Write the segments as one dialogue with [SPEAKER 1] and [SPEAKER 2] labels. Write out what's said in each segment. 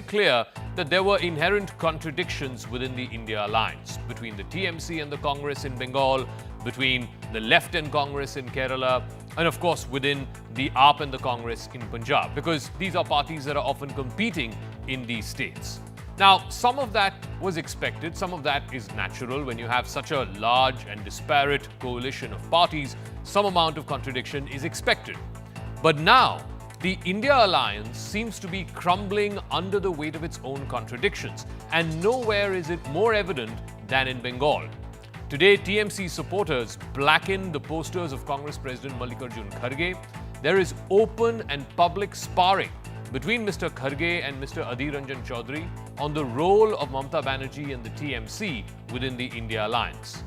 [SPEAKER 1] clear that there were inherent contradictions within the India alliance, between the TMC and the Congress in Bengal, between the left and Congress in Kerala, and of course within the AAP and the Congress in Punjab, because these are parties that are often competing in these states. Now, some of that was expected, some of that is natural. When you have such a large and disparate coalition of parties, some amount of contradiction is expected. But now, the India alliance seems to be crumbling under the weight of its own contradictions, and nowhere is it more evident than in Bengal. Today, TMC supporters blacken the posters of Congress President Mallikarjun Kharge. There is open and public sparring between Mr. Kharge and Mr. Adhir Ranjan Chaudhary on the role of Mamata Banerjee and the TMC within the India alliance.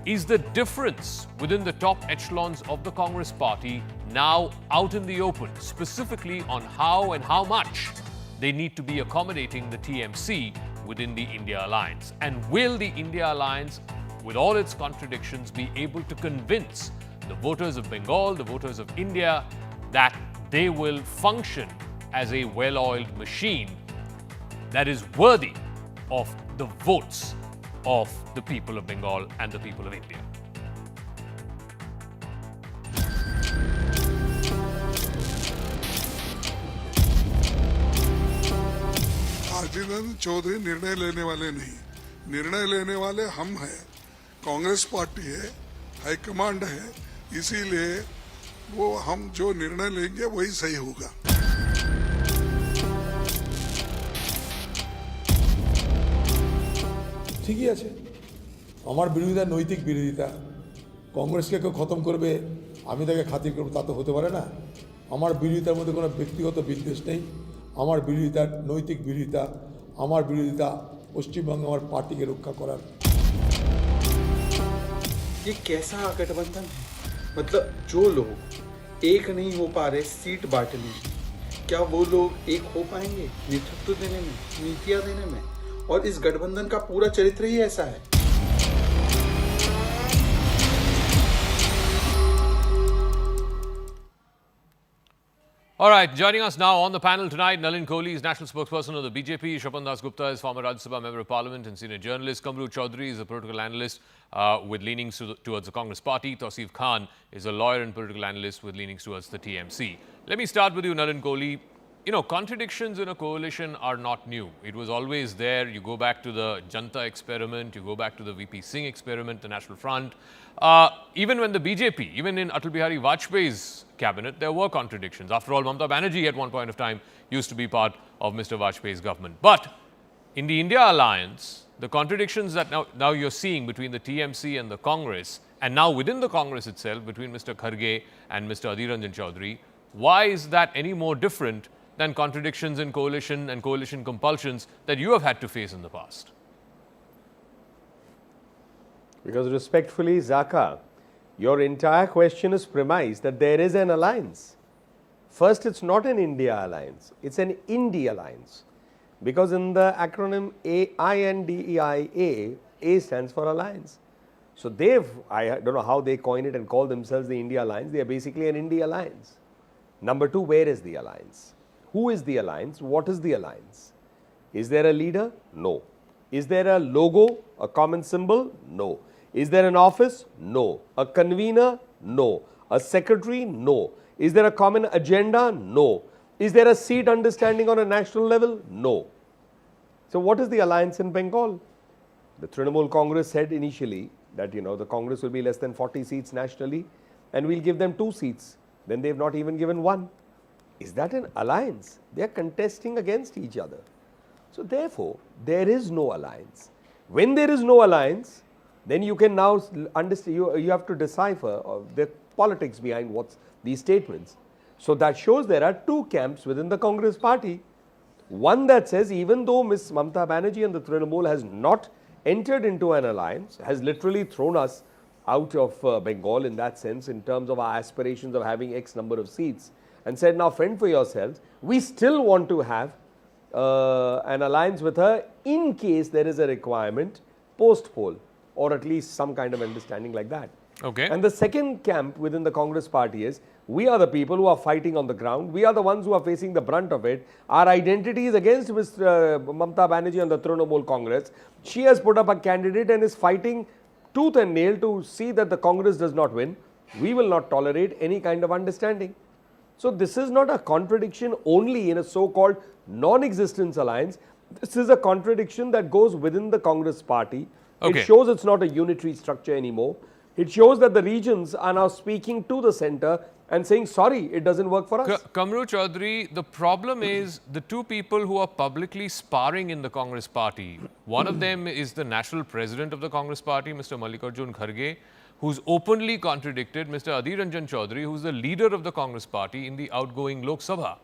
[SPEAKER 1] Is the difference within the top echelons of the Congress party now out in the open, specifically on how and how much they need to be accommodating the TMC within the India alliance? And will the India alliance, with all its contradictions, be able to convince the voters of Bengal, the voters of India, that they will function as a well-oiled machine that is worthy of the votes of the people of Bengal and the people of India?
[SPEAKER 2] Aditya Chaudhary निर्णय लेने वाले नहीं, निर्णय लेने वाले हम हैं, Congress party है, हाईकमांड है, इसीलिए वो हम जो निर्णय लेंगे वही सही होगा।
[SPEAKER 3] ঠিকই আছে, আমার বিরোধিতা নৈতিক বিরোধিতা। কংগ্রেসকে কেউ খতম করবে, আমি তাকে খাতির করব, তা তো হতে পারে না। আমার বিরোধিতার মধ্যে কোনো ব্যক্তিগত বিদ্বেষ নেই, আমার বিরোধিতা নৈতিক বিরোধিতা, আমার বিরোধিতা পশ্চিমবঙ্গে আমার পার্টিকে রক্ষা করার।
[SPEAKER 4] ये कैसा गठबंधन है? मतलब जो लोग एक नहीं हो पा रहे सीट बांटने में, क्या वो लोग एक हो पाएंगे नेतृत्व देने में, नीतियां देने में? और इस गठबंधन का पूरा चरित्र ही ऐसा है।
[SPEAKER 1] All right, joining us now on the panel tonight, Nalin Kohli is national spokesperson of the BJP. Shrapan Das Gupta is former Rajya Sabha member of parliament and senior journalist. Kamru Chaudhary is a political analyst with leanings towards the Congress party. Tausif Khan is a lawyer and political analyst with leanings towards the TMC. Let me start with you, Nalin Kohli. You know, contradictions in a coalition are not new. It was always there. You go back to the Janta experiment, you go back to the VP Singh experiment, the National Front. Even when the BJP, even in Atal Bihari Vajpayee's cabinet, there were contradictions. After all, Mamata Banerjee at one point of time used to be part of Mr. Vajpayee's government. But in the India alliance, the contradictions that now you're seeing between the TMC and the Congress, and now within the Congress itself, between Mr. Kharge and Mr. Adhir Ranjan Chaudhary, why is that any more different than contradictions in coalition and coalition compulsions that you have had to face in the past?
[SPEAKER 5] Because respectfully, Zaka, your entire question is premised that there is an alliance. First, it's not an India alliance, it's an India alliance. Because in the acronym INDEIA, A stands for alliance. So I don't know how they coin it and call themselves the India alliance, they are basically an India alliance. Number two, where is the alliance? Who is the alliance? What is the alliance? Is there a leader? No. Is there a logo, a common symbol? No. Is there an office? No. A convener? No. A secretary? No. Is there a common agenda? No. Is there a seat understanding on a national level? No. So what is the alliance in Bengal? The Trinamool Congress said initially that, the Congress will be less than 40 seats nationally and we'll give them 2 seats. Then they've not even given 1. Is that an alliance? They are contesting against each other. So therefore, there is no alliance. When there is no alliance, then you can now understand, you have to decipher the politics behind what's these statements. So that shows there are 2 camps within the Congress party. One that says even though Ms. Mamata Banerjee and the Trinamool has not entered into an alliance, has literally thrown us out of Bengal in that sense in terms of our aspirations of having X number of seats, and said, now fend for yourselves, we still want to have an alliance with her in case there is a requirement post-poll, or at least some kind of understanding like that.
[SPEAKER 1] Okay.
[SPEAKER 5] And the second camp within the Congress party is, we are the people who are fighting on the ground. We are the ones who are facing the brunt of it. Our identity is against Mr. Mamata Banerjee and the Trinamool Congress. She has put up a candidate and is fighting tooth and nail to see that the Congress does not win. We will not tolerate any kind of understanding. So this is not a contradiction only in a so-called non-existence alliance. This is a contradiction that goes within the Congress party.
[SPEAKER 1] Okay.
[SPEAKER 5] It shows it's not a unitary structure anymore. It shows that the regions are now speaking to the center and saying, sorry, it doesn't work for us.
[SPEAKER 1] Kamru Chaudhary, the problem is the two people who are publicly sparring in the Congress party. One of them is the national president of the Congress party, Mr. Mallikarjun Kharge, who's openly contradicted Mr. Adhir Ranjan Chaudhary, who's the leader of the Congress party in the outgoing Lok Sabha.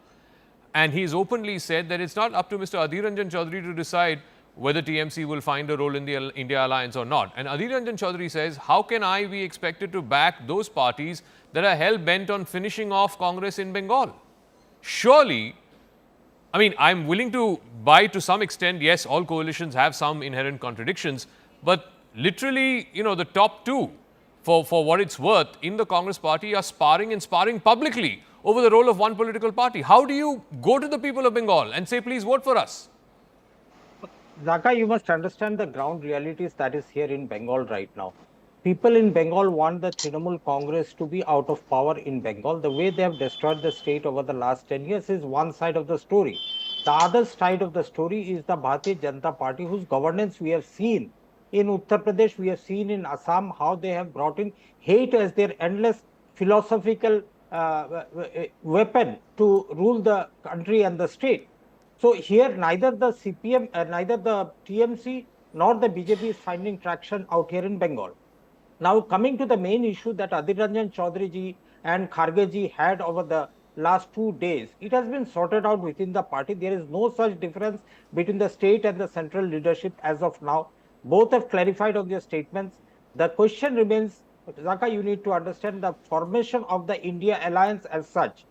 [SPEAKER 1] And he's openly said that it's not up to Mr. Adhir Ranjan Chaudhary to decide whether TMC will find a role in the India alliance or not. And Adhir Ranjan Chaudhary says, how can I be expected to back those parties that are hell-bent on finishing off Congress in Bengal? Surely, I mean, I'm willing to buy to some extent, yes, all coalitions have some inherent contradictions, but literally, you know, the top two, for what it's worth, in the Congress party are sparring and sparring publicly over the role of one political party. How do you go to the people of Bengal and say, please vote for us?
[SPEAKER 6] Zaka, you must understand the ground realities that is here in Bengal right now. People in Bengal want the Trinamool Congress to be out of power in Bengal. The way they have destroyed the state over the last 10 years is one side of the story. The other side of the story is the Bharatiya Janata Party, whose governance we have seen in Uttar Pradesh, we have seen in Assam, how they have brought in hate as their endless philosophical weapon to rule the country and the state. So here neither the CPM, neither the TMC nor the BJP is finding traction out here in Bengal. Now coming to the main issue that Adhir Ranjan Chaudhary ji and Kharge ji had over the last 2 days, it has been sorted out within the party. There is no such difference between the state and the central leadership as of now. Both have clarified on their statements. The question remains, Zaka, you need to understand the formation of the India alliance as such.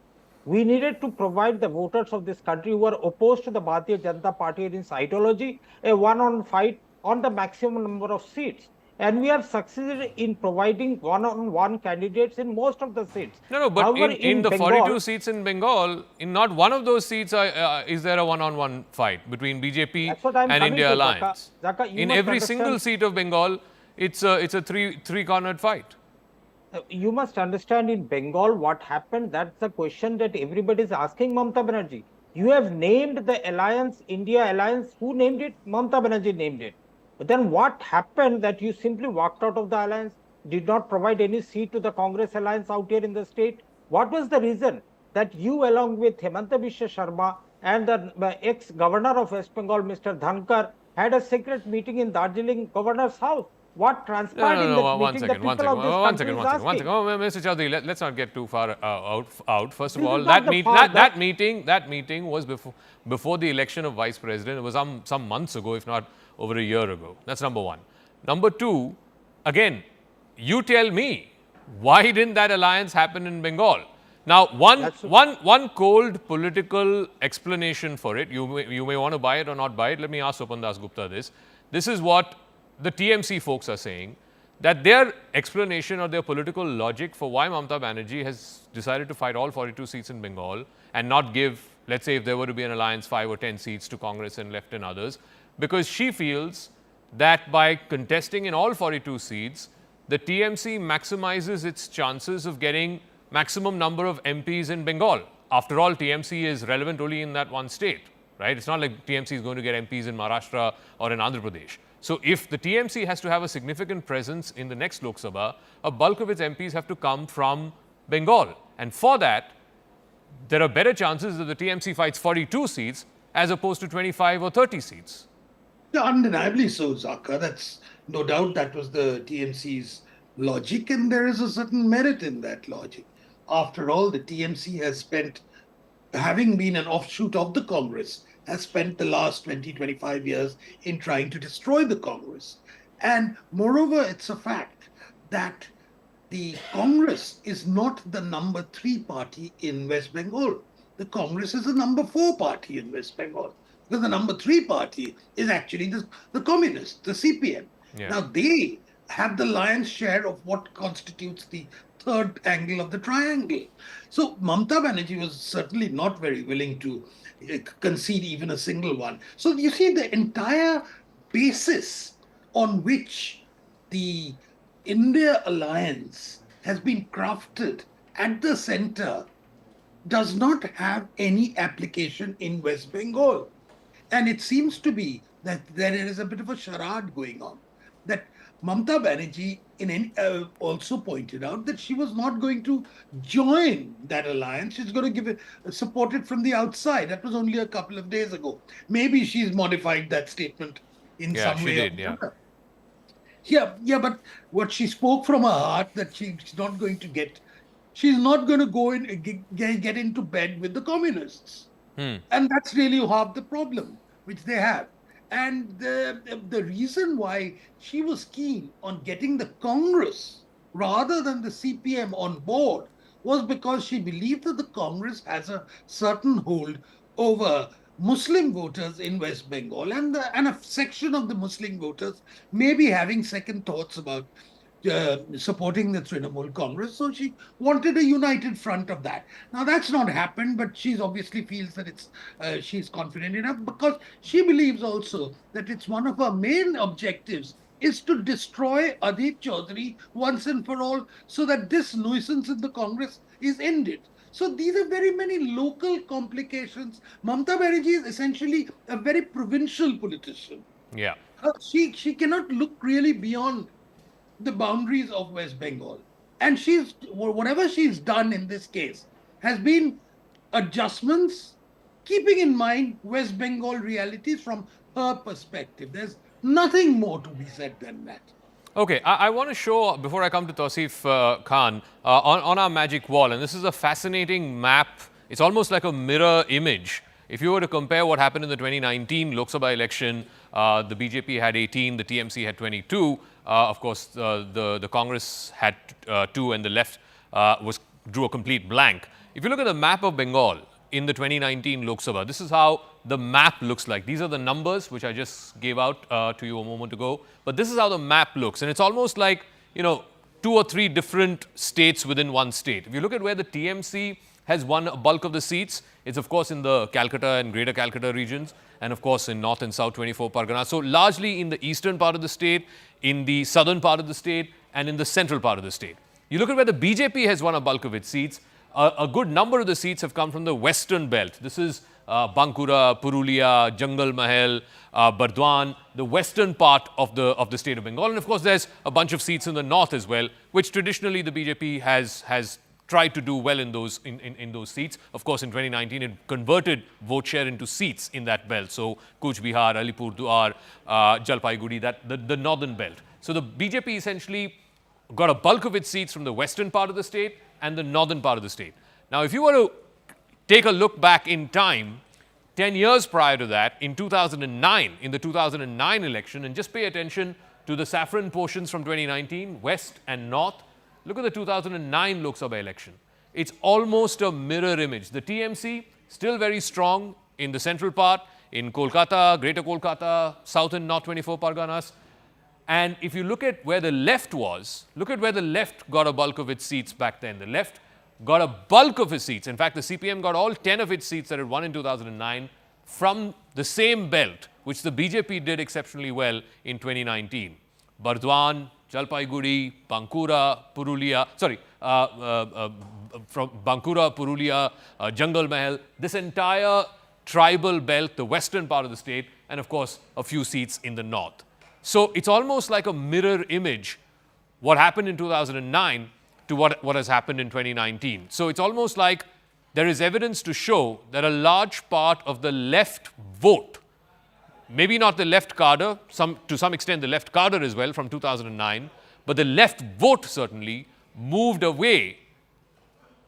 [SPEAKER 6] We needed to provide the voters of this country who are opposed to the Bharatiya Janata Party and its ideology a one-on-one fight on the maximum number of seats. And we have succeeded in providing one-on-one candidates in most of the seats.
[SPEAKER 1] No, but
[SPEAKER 6] however,
[SPEAKER 1] in the
[SPEAKER 6] Bengal,
[SPEAKER 1] 42 seats in Bengal, in not one of those seats is there a one-on-one fight between BJP and India alliance.
[SPEAKER 6] Zaka,
[SPEAKER 1] in every single seat of Bengal, it's a three-cornered fight.
[SPEAKER 6] You must understand in Bengal what happened. That's the question that everybody is asking Mamata Banerjee. You have named the alliance, India alliance. Who named it? Mamata Banerjee named it. But then what happened that you simply walked out of the alliance, did not provide any seat to the Congress alliance out here in the state? What was the reason that you, along with Hemanta Biswa Sharma and the ex-governor of West Bengal, Mr. Dhankar, had a secret meeting in Darjeeling governor's house? What transpired in that meeting? The people of this country is asking.
[SPEAKER 1] Oh, Mr. Chaudhary, let's not get too far out. First of
[SPEAKER 6] This
[SPEAKER 1] all,
[SPEAKER 6] is not
[SPEAKER 1] that meeting was before the election of vice president. It was some months ago, if not over a year ago. That's number one. Number two, again, you tell me, why didn't that alliance happen in Bengal? Now, one cold political explanation for it, you may want to buy it or not buy it. Let me ask Sopan Das Gupta this. This is what the TMC folks are saying, that their explanation or their political logic for why Mamata Banerjee has decided to fight all 42 seats in Bengal and not give, let's say if there were to be an alliance, 5 or 10 seats to Congress and left and others, because she feels that by contesting in all 42 seats, the TMC maximizes its chances of getting maximum number of MPs in Bengal. After all, TMC is relevant only in that one state, right? It's not like TMC is going to get MPs in Maharashtra or in Andhra Pradesh. So if the TMC has to have a significant presence in the next Lok Sabha, a bulk of its MPs have to come from Bengal. And for that, there are better chances that the TMC fights 42 seats as opposed to 25 or 30 seats.
[SPEAKER 7] Yeah, undeniably so, Zaka. That's no doubt that was the TMC's logic, and there is a certain merit in that logic. After all, the TMC has spent, having been an offshoot of the Congress, has spent the last 20-25 years in trying to destroy the Congress. And moreover, it's a fact that the Congress is not the number 3 party in West Bengal. The Congress is the number 4 party in West Bengal. Because the number 3 party is actually the communists, the CPM.
[SPEAKER 1] Yeah.
[SPEAKER 7] Now they have the lion's share of what constitutes the third angle of the triangle. So Mamata Banerjee was certainly not very willing to concede even a single one. So you see the entire basis on which the India alliance has been crafted at the center does not have any application in West Bengal. And it seems to be that there is a bit of a charade going on. That Mamata Banerjee also pointed out that she was not going to join that alliance. She's going to give it, support it from the outside. That was only a couple of days ago. Maybe she's modified that statement in
[SPEAKER 1] Yeah,
[SPEAKER 7] some
[SPEAKER 1] she
[SPEAKER 7] way.
[SPEAKER 1] did,
[SPEAKER 7] or
[SPEAKER 1] yeah.
[SPEAKER 7] another. Yeah, but what she spoke from her heart that she's not going to get, she's not going to go in get into bed with the communists, and that's really half the problem which they have. And the reason why she was keen on getting the Congress rather than the CPM on board was because she believed that the Congress has a certain hold over Muslim voters in West Bengal, and a section of the Muslim voters may be having second thoughts about supporting the Trinamool Congress. So she wanted a united front of that. Now that's not happened, but she's obviously feels that she's confident enough because she believes also that it's one of her main objectives is to destroy Adit Chaudhary once and for all, so that this nuisance in the Congress is ended. So these are very many local complications. Mamata Banerjee is essentially a very provincial politician.
[SPEAKER 1] Yeah.
[SPEAKER 7] She cannot look really beyond the boundaries of West Bengal. And whatever she's done in this case has been adjustments, keeping in mind West Bengal realities from her perspective. There's nothing more to be said than that.
[SPEAKER 1] Okay, I want to show, before I come to Tausif Khan, on our magic wall, and this is a fascinating map. It's almost like a mirror image. If you were to compare what happened in the 2019 Lok Sabha election, the BJP had 18, the TMC had 22. Of course, the Congress had 2, and the left drew a complete blank. If you look at the map of Bengal in the 2019 Lok Sabha, this is how the map looks like. These are the numbers which I just gave out to you a moment ago. But this is how the map looks. And it's almost like, 2 or 3 different states within one state. If you look at where the TMC has won a bulk of the seats, it's of course in the Calcutta and Greater Calcutta regions, and of course in North and South 24 Parganas. So largely in the eastern part of the state, in the southern part of the state, and in the central part of the state. You look at where the BJP has won a bulk of its seats, a good number of the seats have come from the western belt. This is Bankura, Purulia, Jungle Mahal, Burdwan, the western part of the state of Bengal. And of course, there's a bunch of seats in the north as well, which traditionally the BJP has tried to do well in those seats. Of course, in 2019, it converted vote share into seats in that belt. So Cooch Behar, Alipurduar, Jalpaiguri, the northern belt. So the BJP essentially got a bulk of its seats from the western part of the state and the northern part of the state. Now, if you were to take a look back in time, 10 years prior to that, in 2009, in the 2009 election, and just pay attention to the saffron portions from 2019, west and north, look at the 2009 Lok Sabha election. It's almost a mirror image. The TMC, still very strong in the central part, in Kolkata, Greater Kolkata, South and North 24 Parganas. And if you look at where the left was, look at where the left got a bulk of its seats back then. The left got a bulk of its seats. In fact, the CPM got all 10 of its seats that it won in 2009 from the same belt, which the BJP did exceptionally well in 2019. Burdwan, Jalpaiguri, Bankura, Purulia, from Bankura, Purulia, Jungle Mahal, this entire tribal belt, the western part of the state, and of course, a few seats in the north. So it's almost like a mirror image, what happened in 2009 to what has happened in 2019. So it's almost like there is evidence to show that a large part of the left vote, maybe not the left cadre, to some extent the left cadre as well from 2009, but the left vote certainly moved away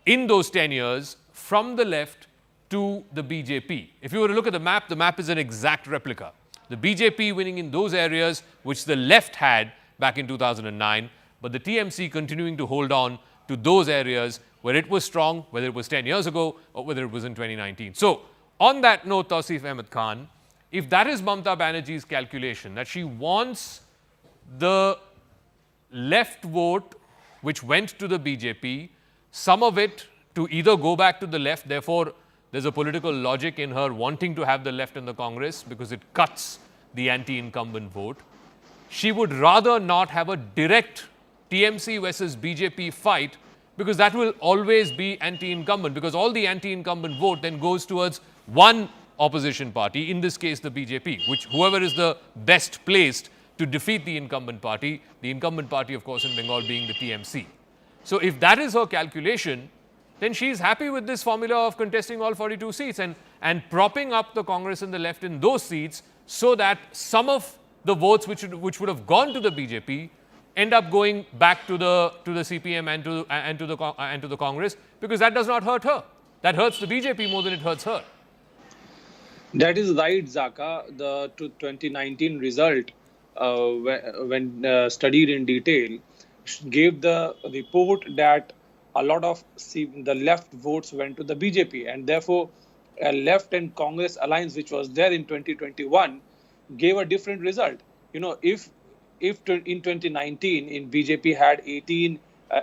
[SPEAKER 1] in those 10 years from the left to the BJP. If you were to look at the map is an exact replica. The BJP winning in those areas which the left had back in 2009, but the TMC continuing to hold on to those areas where it was strong, whether it was 10 years ago or whether it was in 2019. So, on that note, Tausif Ahmed Khan, if that is Mamata Banerjee's calculation, that she wants the left vote which went to the BJP, some of it to either go back to the left, therefore there's a political logic in her wanting to have the left in the Congress because it cuts the anti-incumbent vote. She would rather not have a direct TMC versus BJP fight because that will always be anti-incumbent, because all the anti-incumbent vote then goes towards one opposition party, in this case the BJP, which whoever is the best placed to defeat the incumbent party of course in Bengal being the TMC. So if that is her calculation, then she is happy with this formula of contesting all 42 seats and propping up the Congress and the left in those seats so that some of the votes which would have gone to the BJP end up going back to the CPM and to the Congress, because that does not hurt her. That hurts the BJP more than it hurts her.
[SPEAKER 8] That is right, Zaka. The 2019 result, when studied in detail, gave the report that a lot of the left votes went to the BJP, and therefore a left and Congress alliance, which was there in 2021, gave a different result. You know, if in 2019 in BJP had 18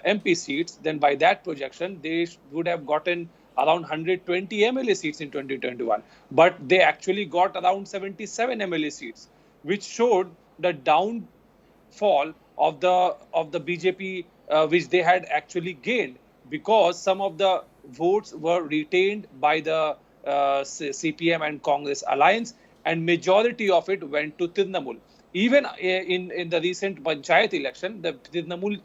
[SPEAKER 8] MP seats, then by that projection they would have gotten around 120 MLA seats in 2021. But they actually got around 77 MLA seats, which showed the downfall of the BJP, which they had actually gained, because some of the votes were retained by the CPM and Congress alliance, and majority of it went to Trinamool. Even in the recent Panchayat election, the Trinamool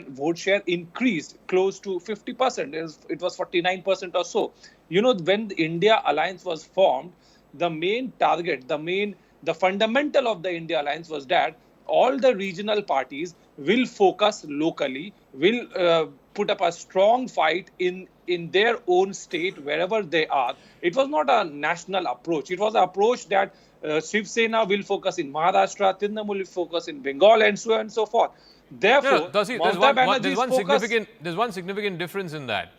[SPEAKER 8] vote share increased close to 50%. It was 49% or so. You know, when the India Alliance was formed, the main target, the fundamental of the India Alliance was that all the regional parties will focus locally, will put up a strong fight in their own state, wherever they are. It was not a national approach. It was an approach that Shiv Sena will focus in Maharashtra, Trinamool will focus in Bengal, and so on and so forth. Therefore,
[SPEAKER 1] there's one significant difference in that.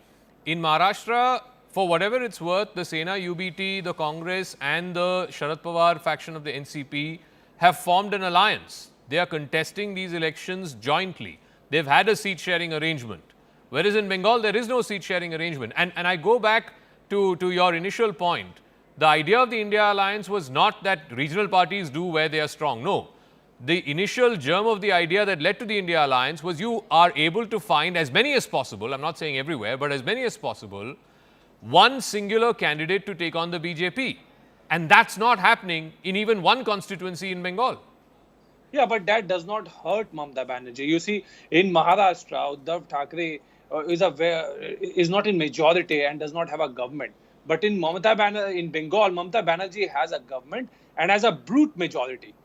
[SPEAKER 1] In Maharashtra, for whatever it's worth, the Sena UBT, the Congress, and the Sharad Pawar faction of the NCP have formed an alliance. They are contesting these elections jointly. They've had a seat-sharing arrangement. Whereas in Bengal, there is no seat-sharing arrangement. And I go back to your initial point. The idea of the India Alliance was not that regional parties do where they are strong. No. The initial germ of the idea that led to the India Alliance was you are able to find as many as possible, I'm not saying everywhere, but as many as possible, one singular candidate to take on the BJP. And that's not happening in even one constituency in Bengal.
[SPEAKER 8] Yeah, but that does not hurt Mamata Banerjee. You see, in Maharashtra, Uddhav Thackeray is not in majority and does not have a government. But in Bengal, Mamata Banerjee has a government and has a brute majority.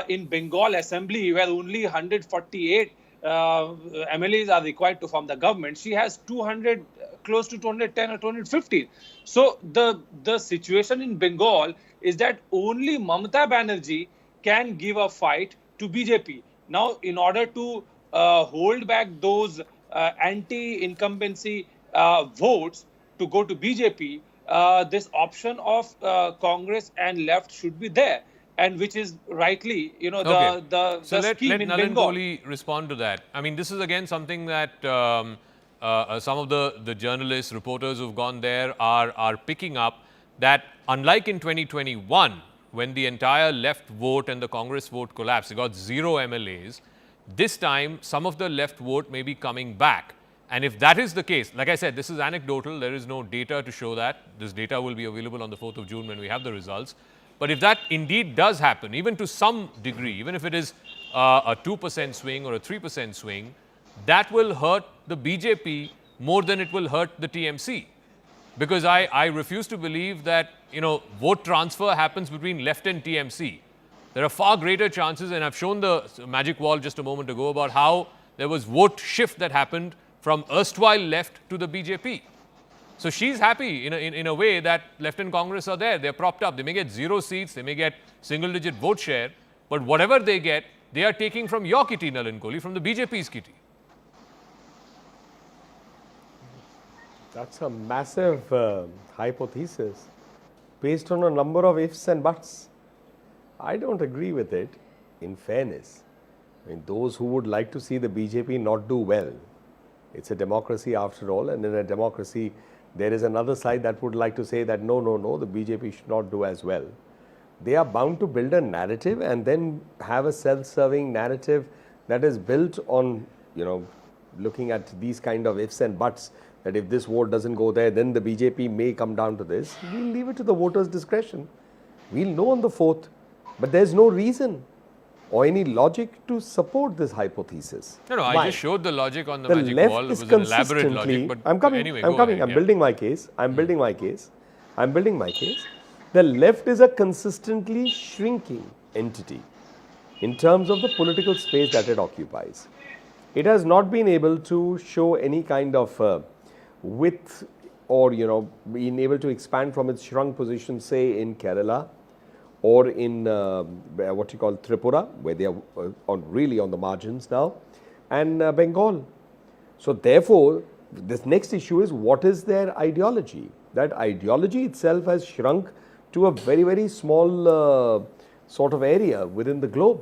[SPEAKER 8] In Bengal Assembly, where only 148 MLAs are required to form the government, she has 200, close to 210 or 215. So the situation in Bengal is that only Mamata Banerjee can give a fight to BJP. Now, in order to hold back those anti-incumbency votes to go to BJP, this option of Congress and left should be there, and which is rightly, the scheme in Bengal.
[SPEAKER 1] Let Nalin Kohli respond to that. I mean, this is again something that some of the journalists, reporters who've gone there are picking up, that unlike in 2021, when the entire left vote and the Congress vote collapsed, it got 0 MLAs. This time, some of the left vote may be coming back. And if that is the case, like I said, this is anecdotal. There is no data to show that. This data will be available on the 4th of June when we have the results. But if that indeed does happen, even to some degree, even if it is a 2% swing or a 3% swing, that will hurt the BJP more than it will hurt the TMC. Because I refuse to believe that, vote transfer happens between left and TMC. There are far greater chances, and I've shown the magic wall just a moment ago about how there was vote shift that happened from erstwhile left to the BJP. So she's happy in a way that left and Congress are there. They're propped up. They may get 0 seats. They may get single-digit vote share. But whatever they get, they are taking from your kitty, Nalin Kohli, from the BJP's kitty.
[SPEAKER 5] That's a massive hypothesis based on a number of ifs and buts. I don't agree with it, in fairness. I mean, those who would like to see the BJP not do well, it's a democracy after all, and in a democracy, there is another side that would like to say that no, no, no, the BJP should not do as well. They are bound to build a narrative and then have a self-serving narrative that is built on, looking at these kind of ifs and buts, that if this vote doesn't go there, then the BJP may come down to this. We'll leave it to the voters' discretion. We'll know on the 4th, but there's no reason or any logic to support this hypothesis.
[SPEAKER 1] No,
[SPEAKER 5] Why?
[SPEAKER 1] I just showed the logic on the
[SPEAKER 5] The
[SPEAKER 1] magic
[SPEAKER 5] left
[SPEAKER 1] wall. It
[SPEAKER 5] is
[SPEAKER 1] was an elaborate
[SPEAKER 5] consistently.
[SPEAKER 1] logic, but
[SPEAKER 5] I'm coming.
[SPEAKER 1] anyway,
[SPEAKER 5] I'm
[SPEAKER 1] go
[SPEAKER 5] coming.
[SPEAKER 1] ahead,
[SPEAKER 5] I'm
[SPEAKER 1] yeah.
[SPEAKER 5] building my case. I'm building my case. I'm building my case. The left is a consistently shrinking entity in terms of the political space that it occupies. It has not been able to show any kind of width or being able to expand from its shrunk position, say in Kerala or in what you call Tripura, where they are really on the margins now, and Bengal. So therefore, this next issue is, what is their ideology? That ideology itself has shrunk to a very, very small sort of area within the globe.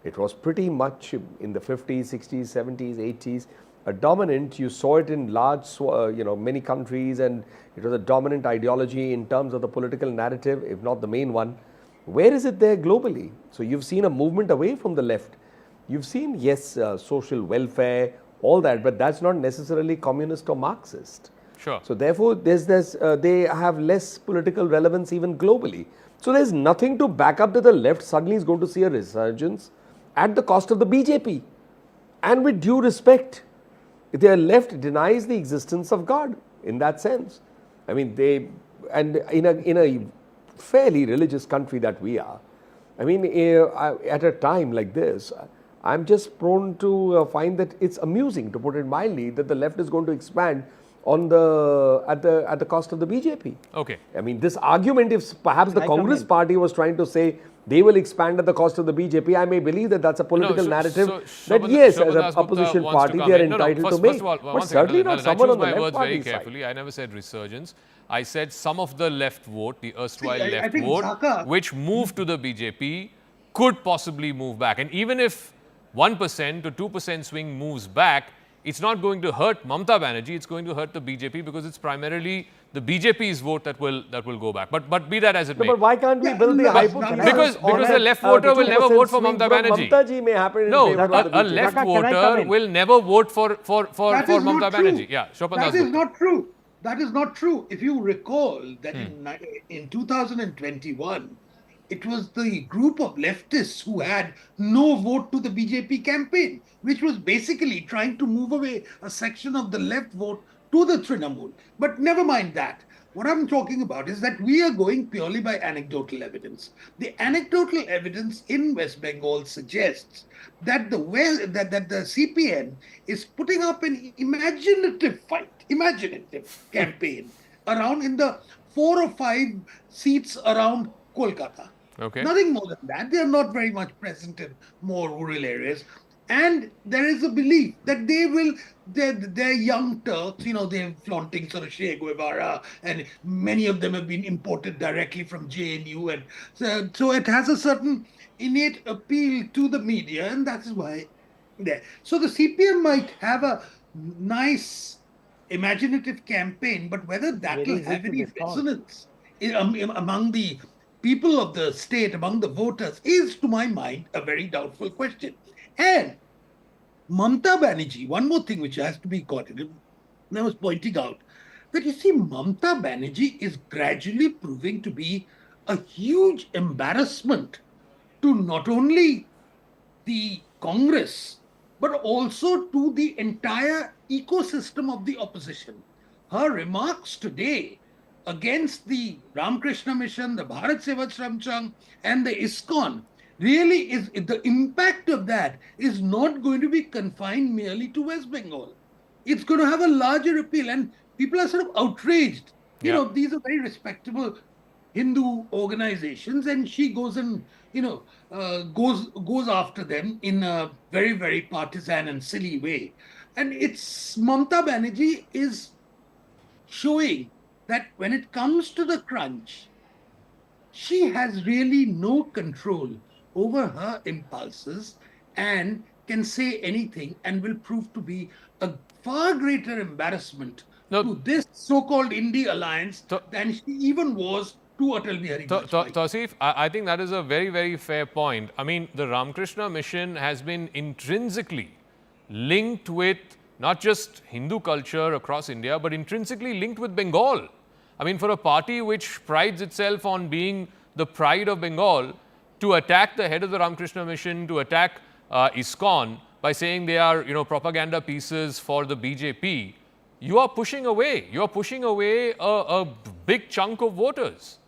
[SPEAKER 5] It was pretty much in the 50s, 60s, 70s, 80s, a dominant. You saw it in large, many countries, and it was a dominant ideology in terms of the political narrative, if not the main one. Where is it there globally? So you've seen a movement away from the left. You've seen, yes, social welfare, all that, but that's not necessarily communist or Marxist.
[SPEAKER 1] Sure.
[SPEAKER 5] So therefore, they have less political relevance even globally. So there's nothing to back up that the left suddenly is going to see a resurgence at the cost of the BJP. And with due respect, their left denies the existence of God in that sense. I mean, in a fairly religious country that we are, I mean, at a time like this, I'm just prone to find that it's amusing, to put it mildly, that the left is going to expand at the cost of the BJP.
[SPEAKER 1] Okay.
[SPEAKER 5] I mean, this argument, if perhaps the Congress party was trying to say they will expand at the cost of the BJP, I may believe that that's a political narrative that yes, as an opposition party, they are entitled to make. But certainly not someone on the left party side.
[SPEAKER 1] Carefully. I never said resurgence. I said some of the left vote, the erstwhile left
[SPEAKER 7] think
[SPEAKER 1] vote,
[SPEAKER 7] Zaka,
[SPEAKER 1] which moved to the BJP, could possibly move back. And even if 1% to 2% swing moves back, it's not going to hurt Mamata Banerjee, it's going to hurt the BJP, because it's primarily the BJP's vote that will go back. But be that as it may.
[SPEAKER 5] But why can't we build the hypothesis?
[SPEAKER 1] Because the left voter will never vote for Mamata Banerjee.
[SPEAKER 5] Mamata ji may happen in
[SPEAKER 1] No,
[SPEAKER 5] favor of the
[SPEAKER 1] a
[SPEAKER 5] BJP.
[SPEAKER 1] left
[SPEAKER 6] Zaka, can I come
[SPEAKER 1] voter
[SPEAKER 6] in?
[SPEAKER 1] will never vote for
[SPEAKER 7] That is
[SPEAKER 1] Mamata
[SPEAKER 7] not true.
[SPEAKER 1] Banerjee. Yeah, Shobhan
[SPEAKER 7] That
[SPEAKER 1] Das
[SPEAKER 7] is
[SPEAKER 1] Gupta.
[SPEAKER 7] not true. That is not true. If you recall that in 2021, it was the group of leftists who had no vote to the BJP campaign, which was basically trying to move away a section of the left vote to the Trinamool. But never mind that. What I'm talking about is that we are going purely by anecdotal evidence. The anecdotal evidence in West Bengal suggests that the CPM is putting up an imaginative campaign around in the 4 or 5 seats around Kolkata.
[SPEAKER 1] Okay.
[SPEAKER 7] Nothing more than that. They are not very much present in more rural areas. And there is a belief that they're young Turks, they're flaunting sort of Che Guevara, and many of them have been imported directly from JNU. And so it has a certain innate appeal to the media, and that's why there. So the CPM might have a nice imaginative campaign, but whether that
[SPEAKER 6] Very
[SPEAKER 7] will
[SPEAKER 6] easy
[SPEAKER 7] have
[SPEAKER 6] to
[SPEAKER 7] any
[SPEAKER 6] discount.
[SPEAKER 7] resonance among the people of the state, among the voters, is, to my mind, a very doubtful question. And Mamata Banerjee, one more thing which has to be quoted, I was pointing out that, you see, Mamata Banerjee is gradually proving to be a huge embarrassment to not only the Congress, but also to the entire ecosystem of the opposition. Her remarks today against the Ramakrishna Mission, the Bharat Sevachram Sangh, and the ISKCON, really is, the impact of that is not going to be confined merely to West Bengal. It's going to have a larger appeal, and people are sort of outraged.
[SPEAKER 1] Yeah.
[SPEAKER 7] These are very respectable Hindu organizations, and she goes and goes after them in a very, very partisan and silly way. And it's Mamata Banerjee is showing that when it comes to the crunch, she has really no control over her impulses, and can say anything and will prove to be a far greater embarrassment
[SPEAKER 1] No.
[SPEAKER 7] to this so-called Indie alliance
[SPEAKER 1] So-
[SPEAKER 7] than she even was to Atal Bihari Vajpayee.
[SPEAKER 1] Tausif, I think that is a very, very fair point. I mean, the Ramakrishna mission has been intrinsically linked with not just Hindu culture across India, but intrinsically linked with Bengal. I mean, for a party which prides itself on being the pride of Bengal, to attack the head of the Ramakrishna mission, to attack ISKCON by saying they are, propaganda pieces for the BJP, you are pushing away. You are pushing away a big chunk of voters.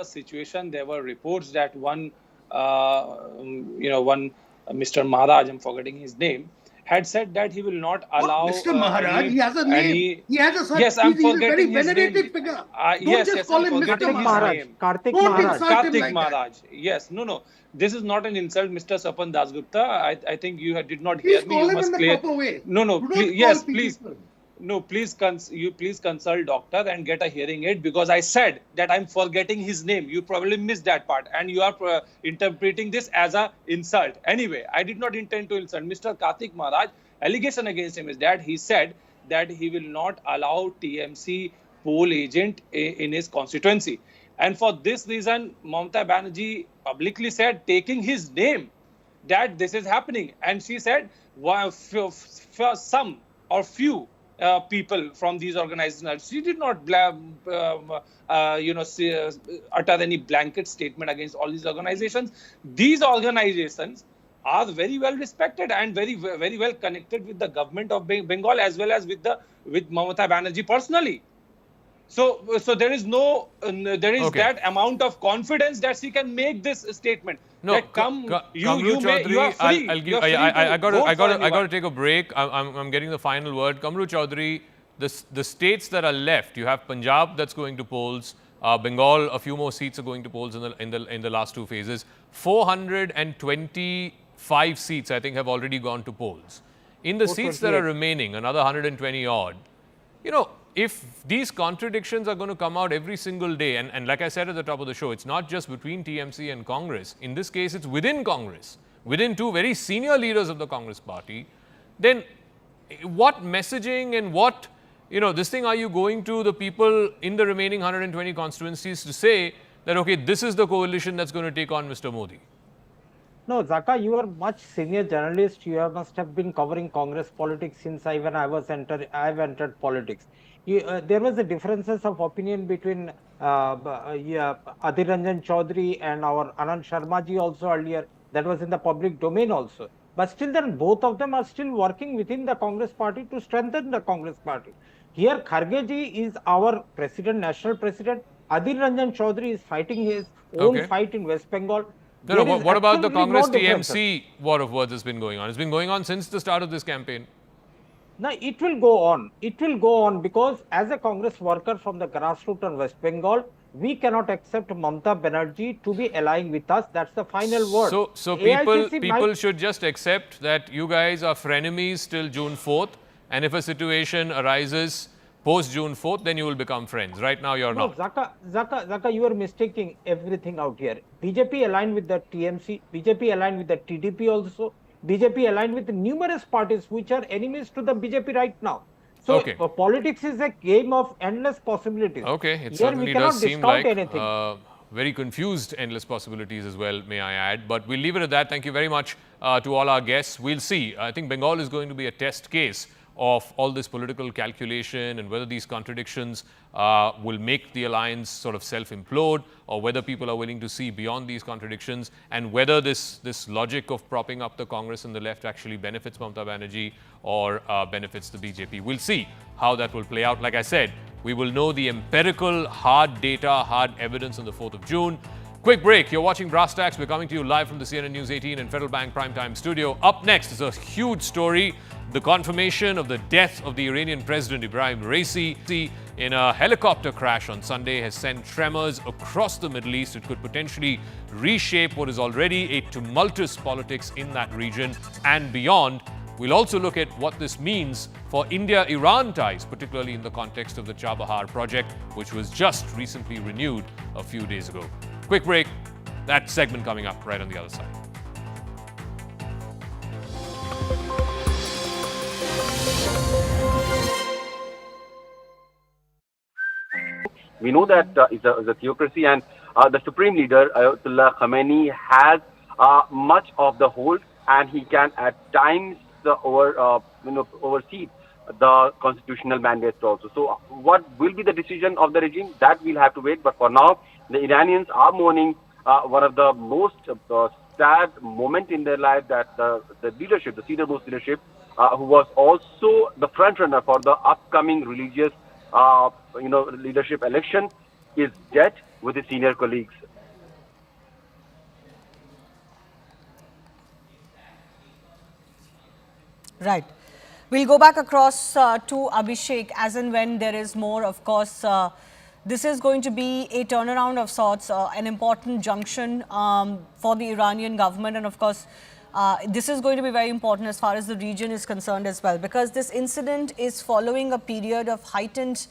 [SPEAKER 8] Situation, there were reports that one Mr. Maharaj, I'm forgetting his name, had said that he will not allow
[SPEAKER 7] Mr. Maharaj, he has a name. He has a such.
[SPEAKER 8] Yes, I'm
[SPEAKER 7] he's a very
[SPEAKER 8] forgetting his
[SPEAKER 7] venerated
[SPEAKER 8] name.
[SPEAKER 7] figure.
[SPEAKER 8] Yes,
[SPEAKER 7] Don't just call
[SPEAKER 8] I'm
[SPEAKER 7] him
[SPEAKER 8] forgetting
[SPEAKER 7] Mr.
[SPEAKER 8] his
[SPEAKER 7] Maharaj.
[SPEAKER 8] name.
[SPEAKER 6] Kartik
[SPEAKER 7] Don't
[SPEAKER 6] Maharaj.
[SPEAKER 7] insult him
[SPEAKER 8] Kartik
[SPEAKER 7] like
[SPEAKER 8] Maharaj. Yes, no. This is not an insult, Mr. Sapan Dasgupta. I think you did not
[SPEAKER 7] Please
[SPEAKER 8] hear me.
[SPEAKER 7] call
[SPEAKER 8] You
[SPEAKER 7] him
[SPEAKER 8] must
[SPEAKER 7] in the
[SPEAKER 8] clear.
[SPEAKER 7] proper way.
[SPEAKER 8] No,
[SPEAKER 7] Do not
[SPEAKER 8] please,
[SPEAKER 7] call
[SPEAKER 8] yes,
[SPEAKER 7] people.
[SPEAKER 8] please. No, please consult doctor and get a hearing aid, because I said that I'm forgetting his name. You probably missed that part, and you are interpreting this as a insult. Anyway, I did not intend to insult Mr. Kartik Maharaj. Allegation against him is that he said that he will not allow TMC poll agent in his constituency, and for this reason, Mamata Banerjee publicly said, taking his name, that this is happening, and she said, for some or few people from these organizations. She did not utter any blanket statement against all these organizations. These organizations are very well respected and very well connected with the government of Bengal, as well as with Mamata Banerjee personally. So there is that amount of confidence that she can make this statement.
[SPEAKER 1] No,
[SPEAKER 8] that you are free.
[SPEAKER 1] I got to take a break. I'm getting the final word. Kamru Chaudhary, the states that are left, you have Punjab that's going to polls, Bengal, a few more seats are going to polls in the last two phases. 425 seats, I think, have already gone to polls. In the seats that are remaining, another 120 odd, if these contradictions are going to come out every single day, and like I said at the top of the show, it's not just between TMC and Congress. In this case, it's within Congress, within two very senior leaders of the Congress party. Then what messaging and what, this thing are you going to the people in the remaining 120 constituencies to say that, okay, this is the coalition that's going to take on Mr. Modi?
[SPEAKER 6] No, Zaka, you are much senior journalist. must have been covering Congress politics since I've entered politics. There was a differences of opinion between Adhir Ranjan Chaudhary and our Anand Sharma ji also earlier. That was in the public domain also. But still then both of them are still working within the Congress party to strengthen the Congress party. Here Kharge ji is our president, national president. Adhir Ranjan Chaudhary is fighting his own fight in West Bengal.
[SPEAKER 1] No, what about the Congress TMC war of words that's been going on? It's been going on since the start of this campaign.
[SPEAKER 6] No, it will go on. It will go on because as a Congress worker from the grassroots in West Bengal, we cannot accept Mamata Banerjee to be allying with us. That's the final word.
[SPEAKER 1] So people should just accept that you guys are frenemies till June 4th, and if a situation arises post June 4th, then you will become friends. Right now, you're not.
[SPEAKER 6] Zaka, you are mistaking everything out here. BJP aligned with the TMC, BJP aligned with the TDP also, BJP aligned with numerous parties which are enemies to the BJP right now. So politics is a game of endless possibilities.
[SPEAKER 1] Okay, it
[SPEAKER 6] here
[SPEAKER 1] certainly does seem like very confused endless possibilities as well, may I add. But we'll leave it at that. Thank you very much to all our guests. We'll see. I think Bengal is going to be a test case of all this political calculation and whether these contradictions will make the alliance sort of self-implode, or whether people are willing to see beyond these contradictions, and whether this logic of propping up the Congress and the left actually benefits Mamata Banerjee or benefits the BJP. We'll see how that will play out. Like I said, we will know the empirical, hard data, hard evidence on the 4th of June. Quick break. You're watching Brass Tacks. We're coming to you live from the CNN News 18 and Federal Bank Primetime Studio. Up next is a huge story. The confirmation of the death of the Iranian President Ebrahim Raisi in a helicopter crash on Sunday has sent tremors across the Middle East. It could potentially reshape what is already a tumultuous politics in that region and beyond. We'll also look at what this means for India-Iran ties, particularly in the context of the Chabahar project, which was just recently renewed a few days ago. Quick break. That segment coming up right on the other side.
[SPEAKER 9] We know that it's a theocracy, and the supreme leader, Ayatollah Khamenei, has much of the hold, and he can at times oversee the constitutional mandates also. So what will be the decision of the regime? That we'll have to wait. But for now, the Iranians are mourning one of the most sad moment in their life, that the leadership, the senior-most leadership, who was also the front runner for the upcoming religious, leadership election, is dead with his senior colleagues.
[SPEAKER 10] Right. We'll go back across to Abhishek as and when there is more. Of course, this is going to be a turnaround of sorts, an important junction for the Iranian government. And of course, this is going to be very important as far as the region is concerned as well, because this incident is following a period of heightened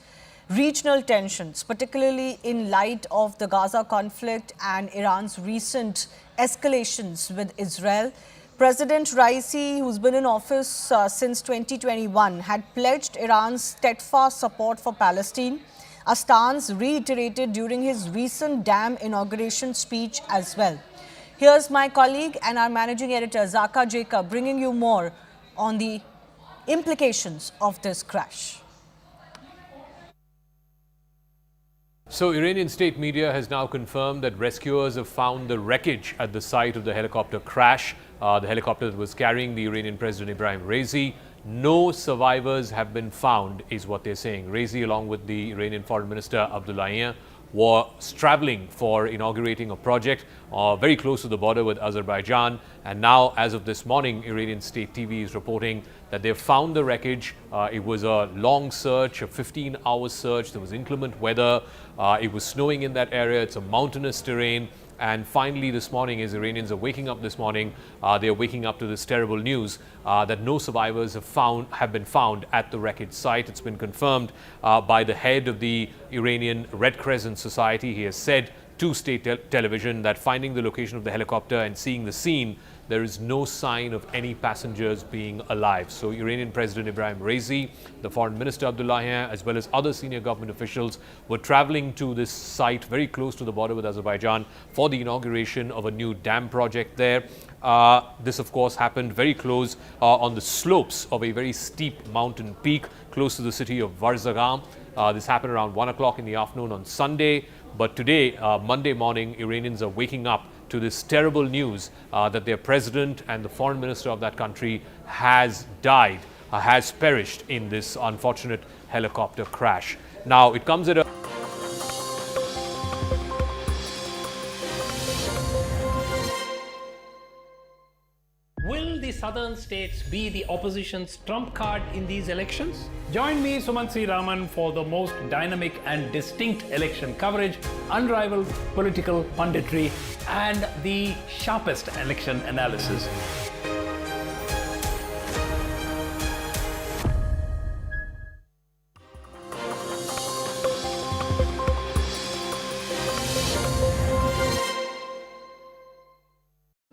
[SPEAKER 10] regional tensions, particularly in light of the Gaza conflict and Iran's recent escalations with Israel. President Raisi, who's been in office since 2021, had pledged Iran's steadfast support for Palestine, a stance reiterated during his recent dam inauguration speech as well. Here's my colleague and our managing editor, Zaka Jacob, bringing you more on the implications of this crash.
[SPEAKER 1] So, Iranian state media has now confirmed that rescuers have found the wreckage at the site of the helicopter crash. The helicopter that was carrying the Iranian President Ebrahim Raisi. No survivors have been found, is what they're saying. Raisi, along with the Iranian Foreign Minister Abdullahian, was traveling for inaugurating a project very close to the border with Azerbaijan. And now, as of this morning, Iranian state TV is reporting that they've found the wreckage. It was a long search, a 15-hour search. There was inclement weather. It was snowing in that area. It's a mountainous terrain. And finally, this morning, as Iranians are waking up this morning, they are waking up to this terrible news that no survivors have been found at the wreckage site. It's been confirmed by the head of the Iranian Red Crescent Society. He has said to state television that finding the location of the helicopter and seeing the scene, there is no sign of any passengers being alive. So Iranian President Ebrahim Raisi, the Foreign Minister Abdullahian, as well as other senior government officials were traveling to this site very close to the border with Azerbaijan for the inauguration of a new dam project there. This, of course, happened very close on the slopes of a very steep mountain peak close to the city of Varzagam. This happened around 1 o'clock in the afternoon on Sunday. But today, Monday morning, Iranians are waking up to this terrible news that their president and the foreign minister of that country has died, has perished in this unfortunate helicopter crash. Now, it comes at a
[SPEAKER 11] Will the southern states be the opposition's trump card in these elections? Join me, Sumant C. Raman, for the most dynamic and distinct election coverage, unrivaled political punditry, and the sharpest election analysis.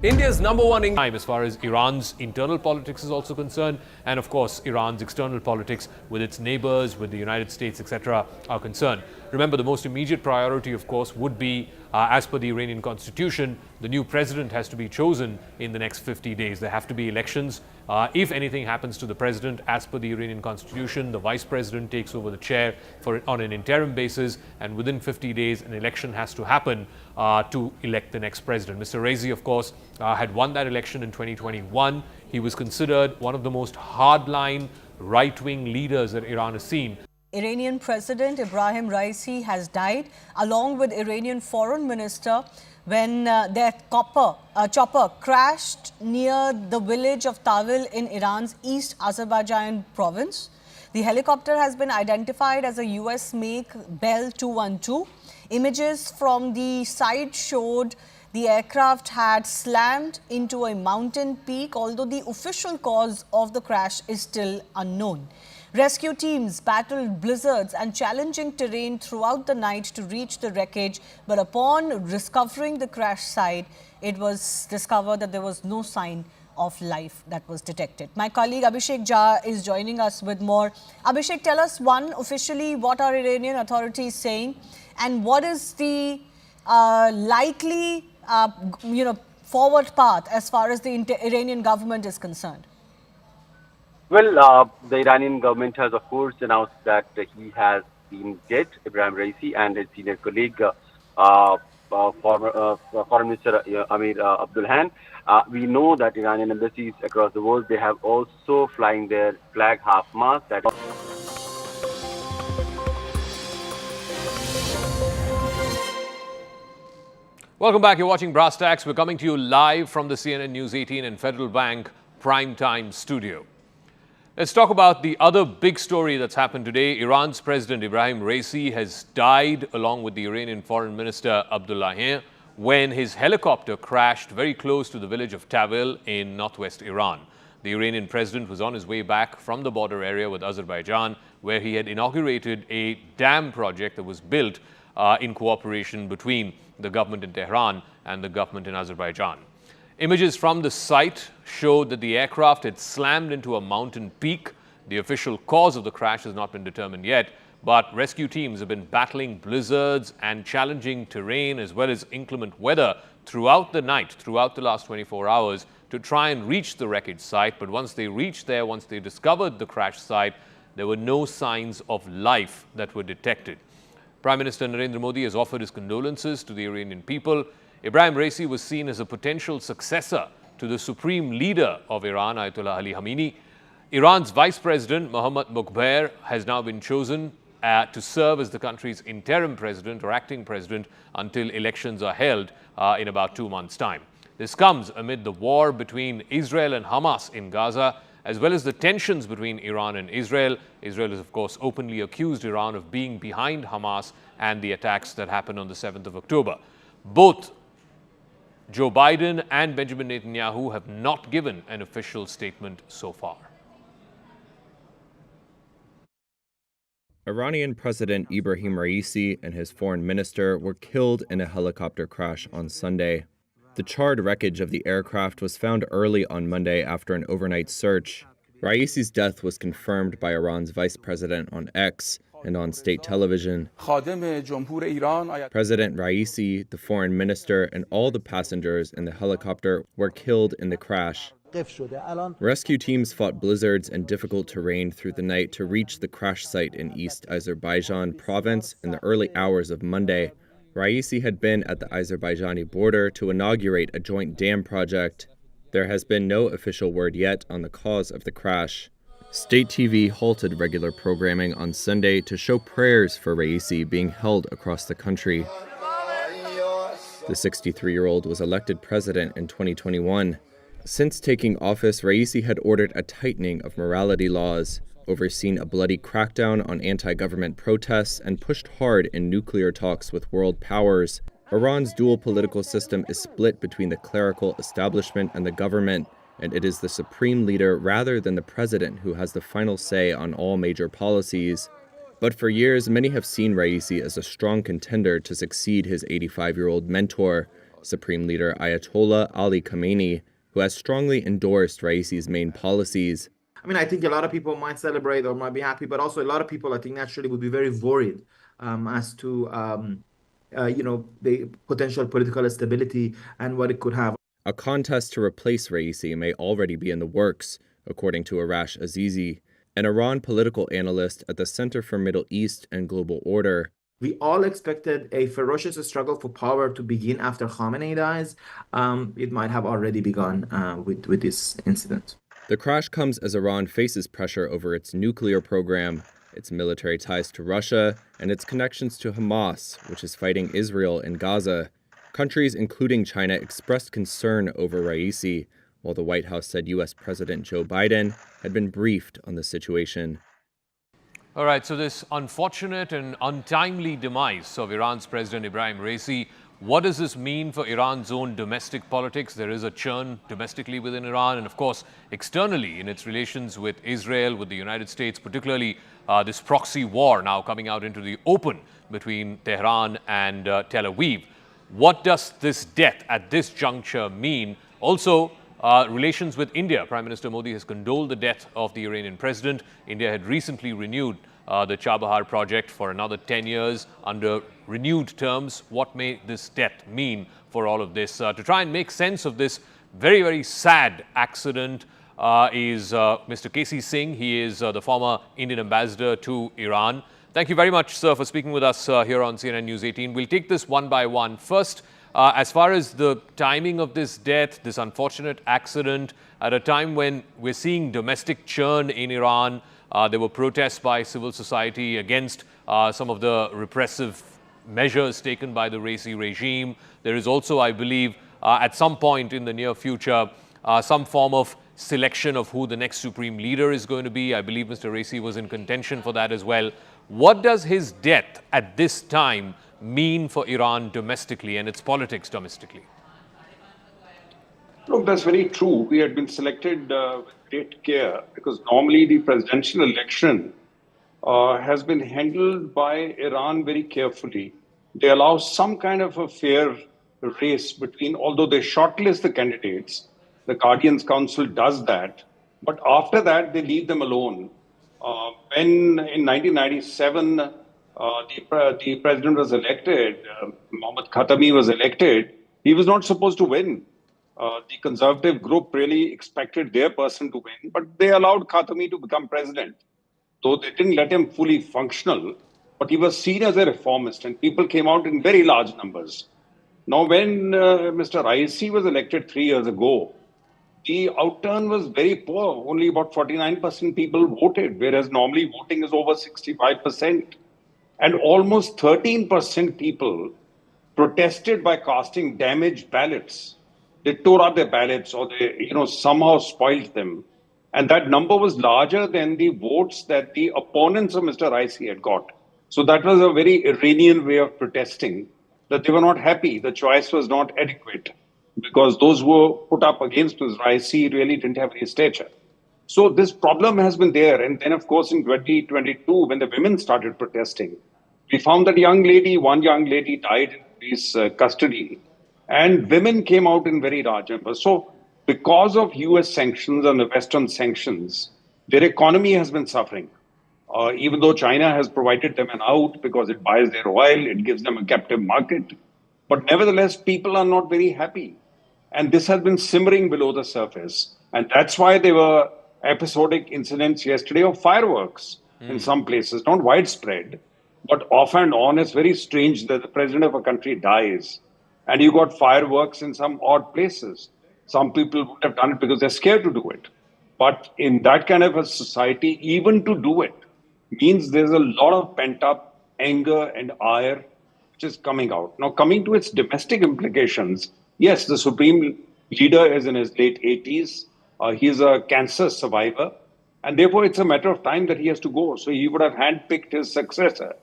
[SPEAKER 1] India's #1 time as far as Iran's internal politics is also concerned, and of course Iran's external politics with its neighbors, with the United States, etc. are concerned. Remember, the most immediate priority, of course, would be, as per the Iranian constitution, the new president has to be chosen in the next 50 days. There have to be elections. If anything happens to the president, as per the Iranian constitution, the vice president takes over the chair on an interim basis, and within 50 days, an election has to happen to elect the next president. Mr. Raisi, of course, had won that election in 2021. He was considered one of the most hardline right-wing leaders that Iran has seen.
[SPEAKER 10] Iranian President Ebrahim Raisi has died, along with Iranian Foreign Minister, when their chopper crashed near the village of Tawil in Iran's East Azerbaijan province. The helicopter has been identified as a US-make Bell 212. Images from the site showed the aircraft had slammed into a mountain peak, although the official cause of the crash is still unknown. Rescue teams battled blizzards and challenging terrain throughout the night to reach the wreckage, but upon discovering the crash site, it was discovered that there was no sign of life that was detected. My colleague Abhishek Jha is joining us with more. Abhishek, tell us, one, officially what are Iranian authorities saying, and what is the likely, forward path as far as the Iranian government is concerned?
[SPEAKER 9] Well, the Iranian government has, of course, announced that he has been dead, Ebrahim Raisi, and his senior colleague, former Foreign Minister Amir Abdulhan. We know that Iranian embassies across the world, they have also flying their flag half-mast.
[SPEAKER 1] Welcome back. You're watching Brass Tacks. We're coming to you live from the CNN News 18 and Federal Bank Primetime Studio. Let's talk about the other big story that's happened today. Iran's President Ebrahim Raisi has died along with the Iranian Foreign Minister Abdullahian when his helicopter crashed very close to the village of Tawil in northwest Iran. The Iranian president was on his way back from the border area with Azerbaijan, where he had inaugurated a dam project that was built in cooperation between the government in Tehran and the government in Azerbaijan. Images from the site showed that the aircraft had slammed into a mountain peak. The official cause of the crash has not been determined yet, but rescue teams have been battling blizzards and challenging terrain as well as inclement weather throughout the night, throughout the last 24 hours to try and reach the wreckage site. But once they reached there, once they discovered the crash site, there were no signs of life that were detected. Prime Minister Narendra Modi has offered his condolences to the Iranian people. Ebrahim Raisi was seen as a potential successor to the supreme leader of Iran, Ayatollah Ali Khamenei. Iran's Vice President, Mohammad Mokhber, has now been chosen to serve as the country's interim president or acting president until elections are held in about 2 months' time. This comes amid the war between Israel and Hamas in Gaza, as well as the tensions between Iran and Israel. Israel has, of course, openly accused Iran of being behind Hamas and the attacks that happened on the 7th of October. Both Joe Biden and Benjamin Netanyahu have not given an official statement so far.
[SPEAKER 12] Iranian President Ebrahim Raisi and his foreign minister were killed in a helicopter crash on Sunday. The charred wreckage of the aircraft was found early on Monday after an overnight search. Raisi's death was confirmed by Iran's vice president on X and on state television. President Raisi, the foreign minister, and all the passengers in the helicopter were killed in the crash. Rescue teams fought blizzards and difficult terrain through the night to reach the crash site in East Azerbaijan province in the early hours of Monday. Raisi had been at the Azerbaijani border to inaugurate a joint dam project. There has been no official word yet on the cause of the crash. State TV halted regular programming on Sunday to show prayers for Raisi being held across the country. The 63-year-old was elected president in 2021. Since taking office, Raisi had ordered a tightening of morality laws, overseen a bloody crackdown on anti-government protests, and pushed hard in nuclear talks with world powers. Iran's dual political system is split between the clerical establishment and the government, and it is the supreme leader rather than the president who has the final say on all major policies. But for years, many have seen Raisi as a strong contender to succeed his 85-year-old mentor, Supreme Leader Ayatollah Ali Khamenei, who has strongly endorsed Raisi's main policies.
[SPEAKER 13] I mean, I think a lot of people might celebrate or might be happy, but also a lot of people, I think, naturally would be very worried as to, the potential political stability and what it could have.
[SPEAKER 12] A contest to replace Raisi may already be in the works, according to Arash Azizi, an Iran political analyst at the Center for Middle East and Global Order.
[SPEAKER 13] We all expected a ferocious struggle for power to begin after Khamenei dies. It might have already begun with this incident.
[SPEAKER 12] The crash comes as Iran faces pressure over its nuclear program, its military ties to Russia, and its connections to Hamas, which is fighting Israel in Gaza. Countries, including China, expressed concern over Raisi, while the White House said U.S. President Joe Biden had been briefed on the situation.
[SPEAKER 1] All right, so this unfortunate and untimely demise of Iran's President Ebrahim Raisi, what does this mean for Iran's own domestic politics? There is a churn domestically within Iran and, of course, externally in its relations with Israel, with the United States, particularly this proxy war now coming out into the open between Tehran and Tel Aviv. What does this death at this juncture mean? Also, relations with India. Prime Minister Modi has condoled the death of the Iranian president. India had recently renewed the Chabahar project for another 10 years under renewed terms. What may this death mean for all of this? To try and make sense of this very, very sad accident is Mr. K.C. Singh. He is the former Indian ambassador to Iran. Thank you very much, sir, for speaking with us here on CNN News 18. We'll take this one by one. First, as far as the timing of this death, this unfortunate accident, at a time when we're seeing domestic churn in Iran, there were protests by civil society against some of the repressive measures taken by the Raisi regime. There is also, I believe, at some point in the near future, some form of selection of who the next supreme leader is going to be. I believe Mr. Raisi was in contention for that as well. What does his death at this time mean for Iran domestically and its politics domestically?
[SPEAKER 14] Look, that's very true. We had been selected with great care because normally the presidential election has been handled by Iran very carefully. They allow some kind of a fair race between, although they shortlist the candidates, the Guardians Council does that, but after that they leave them alone. When in 1997 the president was elected, Mohammad Khatami was elected, he was not supposed to win. The conservative group really expected their person to win, but they allowed Khatami to become president. Though they didn't let him fully functional, but he was seen as a reformist and people came out in very large numbers. Now, when Mr. Raisi was elected 3 years ago, the outturn was very poor. Only about 49% people voted, whereas normally voting is over 65%. And almost 13% people protested by casting damaged ballots. They tore up their ballots or they, somehow spoiled them. And that number was larger than the votes that the opponents of Mr. Raisi had got. So that was a very Iranian way of protesting, that they were not happy. The choice was not adequate because those who were put up against Mr. Raisi really didn't have any stature. So this problem has been there. And then, of course, in 2022, when the women started protesting, we found that one young lady died in police custody. And women came out in very large numbers. So because of US sanctions and the Western sanctions, their economy has been suffering. Even though China has provided them an out because it buys their oil, it gives them a captive market. But nevertheless, people are not very happy. And this has been simmering below the surface. And that's why there were episodic incidents yesterday of fireworks in some places, not widespread, but off and on. It's very strange that the president of a country dies and you got fireworks in some odd places. Some people would have done it because they're scared to do it. But in that kind of a society, even to do it means there's a lot of pent-up anger and ire which is coming out. Now, coming to its domestic implications, yes, the supreme leader is in his late 80s. He's a cancer survivor. And therefore, it's a matter of time that he has to go. So he would have handpicked his successor.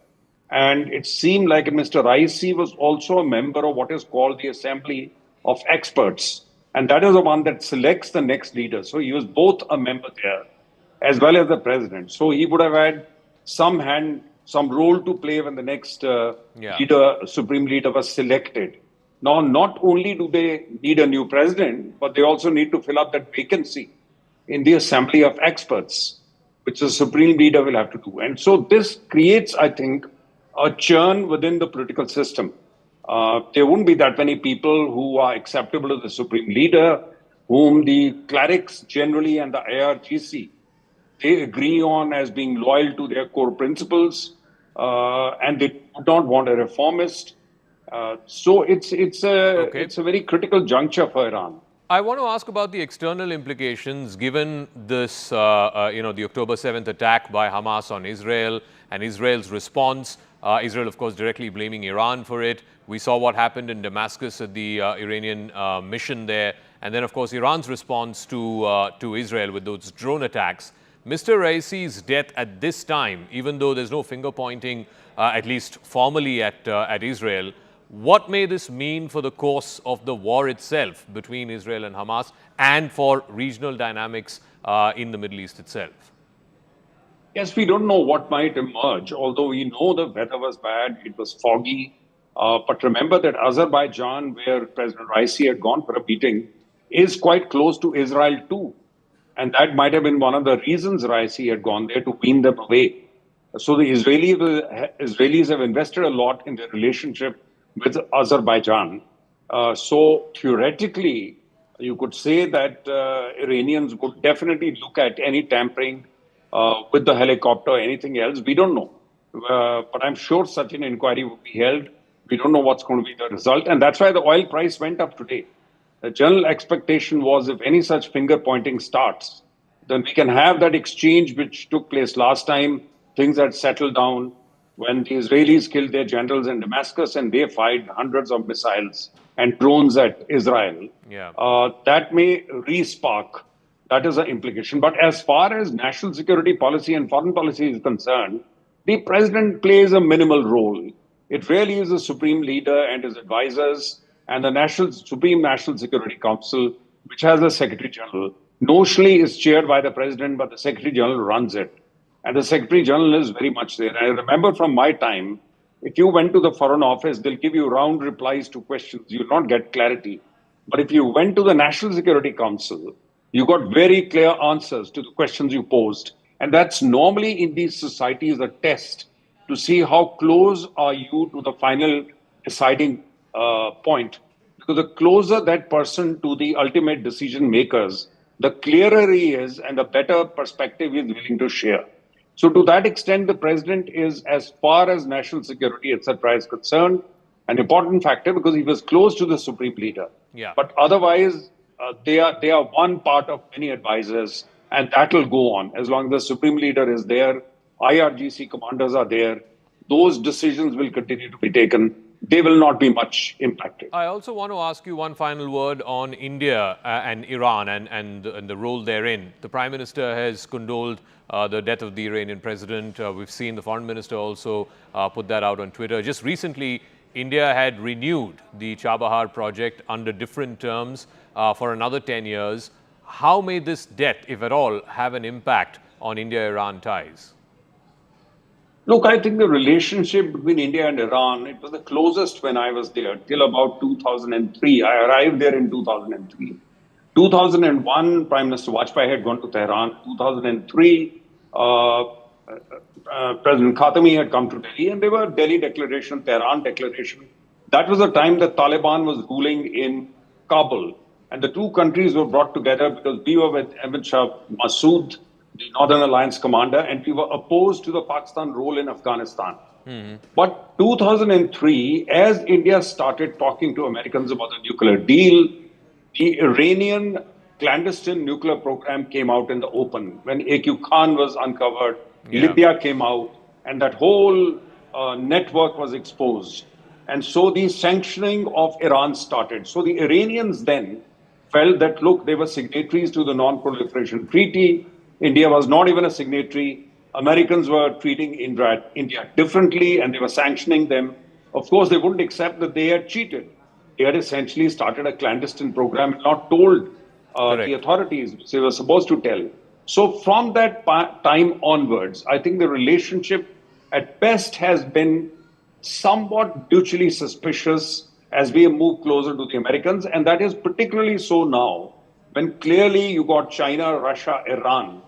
[SPEAKER 14] And it seemed like Mr. Raisi was also a member of what is called the Assembly of Experts. And that is the one that selects the next leader. So he was both a member there as well as the president. So he would have had some role to play when the next supreme leader was selected. Now, not only do they need a new president, but they also need to fill up that vacancy in the Assembly of Experts, which the supreme leader will have to do. And so this creates, I think, a churn within the political system. There wouldn't be that many people who are acceptable to the supreme leader, whom the clerics generally and the IRGC, they agree on as being loyal to their core principles, and they do not want a reformist. So it's a very critical juncture for Iran.
[SPEAKER 1] I want to ask about the external implications given this, the October 7th attack by Hamas on Israel and Israel's response. Israel, of course, directly blaming Iran for it. We saw what happened in Damascus at the Iranian mission there. And then, of course, Iran's response to Israel with those drone attacks. Mr. Raisi's death at this time, even though there's no finger pointing, at least formally at Israel, what may this mean for the course of the war itself between Israel and Hamas and for regional dynamics in the Middle East itself?
[SPEAKER 14] Yes, we don't know what might emerge, although we know the weather was bad, it was foggy. But remember that Azerbaijan, where President Raisi had gone for a meeting, is quite close to Israel too. And that might have been one of the reasons Raisi had gone there, to wean them away. So the Israelis have invested a lot in their relationship with Azerbaijan. So theoretically, you could say that Iranians would definitely look at any tampering with the helicopter or anything else. We don't know. But I'm sure such an inquiry will be held. We don't know what's going to be the result. And that's why the oil price went up today. The general expectation was if any such finger pointing starts, then we can have that exchange which took place last time. Things had settled down when the Israelis killed their generals in Damascus and they fired hundreds of missiles and drones at Israel. That may re-spark. That is the implication. But as far as national security policy and foreign policy is concerned, the president plays a minimal role. It really is the supreme leader and his advisors and the Supreme National Security Council, which has a Secretary General. Notionally is chaired by the president, but the Secretary General runs it. And the Secretary General is very much there. I remember from my time, if you went to the Foreign Office, they'll give you round replies to questions. You'll not get clarity. But if you went to the National Security Council, you got very clear answers to the questions you posed. And that's normally in these societies a test to see how close are you to the final deciding point. Because the closer that person to the ultimate decision makers, the clearer he is and the better perspective he is willing to share. So to that extent, the president is, as far as national security, etc., is concerned, an important factor because he was close to the supreme leader. But otherwise, they are one part of many advisors, and that will go on as long as the supreme leader is there. IRGC commanders are there. Those decisions will continue to be taken. They will not be much impacted.
[SPEAKER 1] I also want to ask you one final word on India and Iran and the role therein. The Prime Minister has condoled the death of the Iranian president. We've seen the Foreign Minister also put that out on Twitter. Just recently, India had renewed the Chabahar project under different terms for another 10 years. How may this death, if at all, have an impact on India-Iran ties?
[SPEAKER 14] Look, I think the relationship between India and Iran, it was the closest when I was there till about 2003. I arrived there in 2003. 2001, Prime Minister Vajpayee had gone to Tehran. 2003, President Khatami had come to Delhi, and there were Delhi Declaration, Tehran Declaration. That was the time the Taliban was ruling in Kabul. And the two countries were brought together because we were with Ahmed Shah Massoud, the Northern Alliance commander, and we were opposed to the Pakistan role in Afghanistan. But 2003, as India started talking to Americans about the nuclear deal, the Iranian clandestine nuclear program came out in the open. When A.Q. Khan was uncovered, Libya came out, and that whole network was exposed. And so the sanctioning of Iran started. So the Iranians then felt that, look, they were signatories to the Non-Proliferation Treaty. India was not even a signatory. Americans were treating India differently, and they were sanctioning them. Of course, they wouldn't accept that they had cheated. They had essentially started a clandestine program and not told the authorities, which they were supposed to tell. So from that time onwards, I think the relationship at best has been somewhat mutually suspicious as we move closer to the Americans. And that is particularly so now, when clearly you got China, Russia, Iran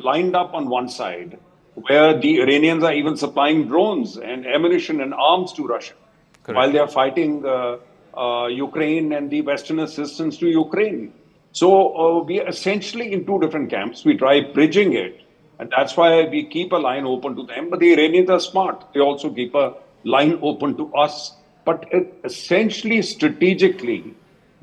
[SPEAKER 14] lined up on one side, where the Iranians are even supplying drones and ammunition and arms to Russia, while they are fighting Ukraine and the Western assistance to Ukraine. So we are essentially in two different camps. We try bridging it, and that's why we keep a line open to them. But the Iranians are smart. They also keep a line open to us. But essentially, strategically,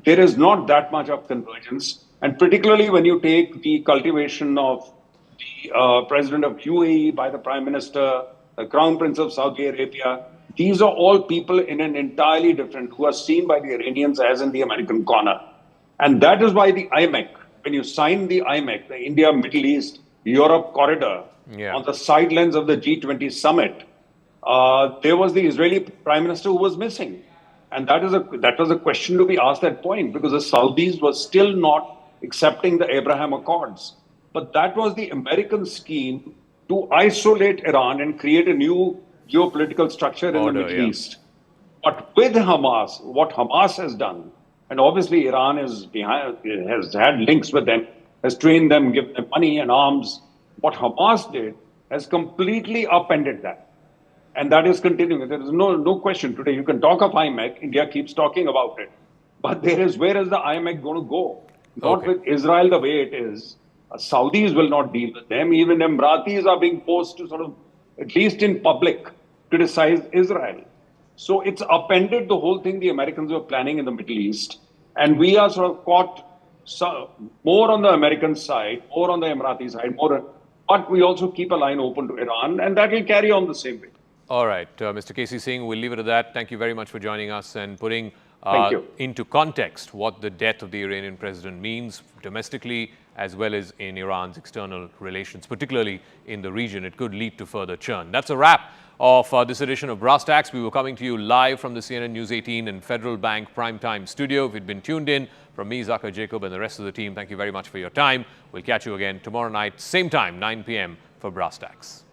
[SPEAKER 14] there is not that much of convergence. And particularly when you take the cultivation of the President of UAE by the Prime Minister, the Crown Prince of Saudi Arabia, these are all people in an entirely different, who are seen by the Iranians as in the American corner. And that is why the IMEC, when you sign the IMEC, the India, Middle East, Europe corridor, on the sidelines of the G20 summit, there was the Israeli Prime Minister who was missing. And that was a question to be asked at point, because the Saudis were still not accepting the Abraham Accords. But that was the American scheme to isolate Iran and create a new geopolitical structure in the Middle East. But with Hamas, what Hamas has done, and obviously Iran is behind, has had links with them, has trained them, given them money and arms. What Hamas did has completely upended that. And that is continuing. There is no question today. You can talk of IMEC. India keeps talking about it. But where is the IMEC going to go? Not with Israel the way it is. Saudis will not deal with them. Even Emiratis are being forced to sort of, at least in public, criticize Israel. So it's upended the whole thing the Americans were planning in the Middle East. And we are sort of caught more on the American side, more on the Emirati side, but we also keep a line open to Iran, and that will carry on the same way.
[SPEAKER 1] All right, Mr. K.C. Singh, we'll leave it at that. Thank you very much for joining us and putting into context what the death of the Iranian president means domestically as well as in Iran's external relations, particularly in the region. It could lead to further churn. That's a wrap of this edition of Brass Tacks. We were coming to you live from the CNN News 18 and Federal Bank Primetime studio. If you'd been tuned in, from me, Zaka Jacob, and the rest of the team, thank you very much for your time. We'll catch you again tomorrow night, same time, 9 p.m. for Brass Tacks.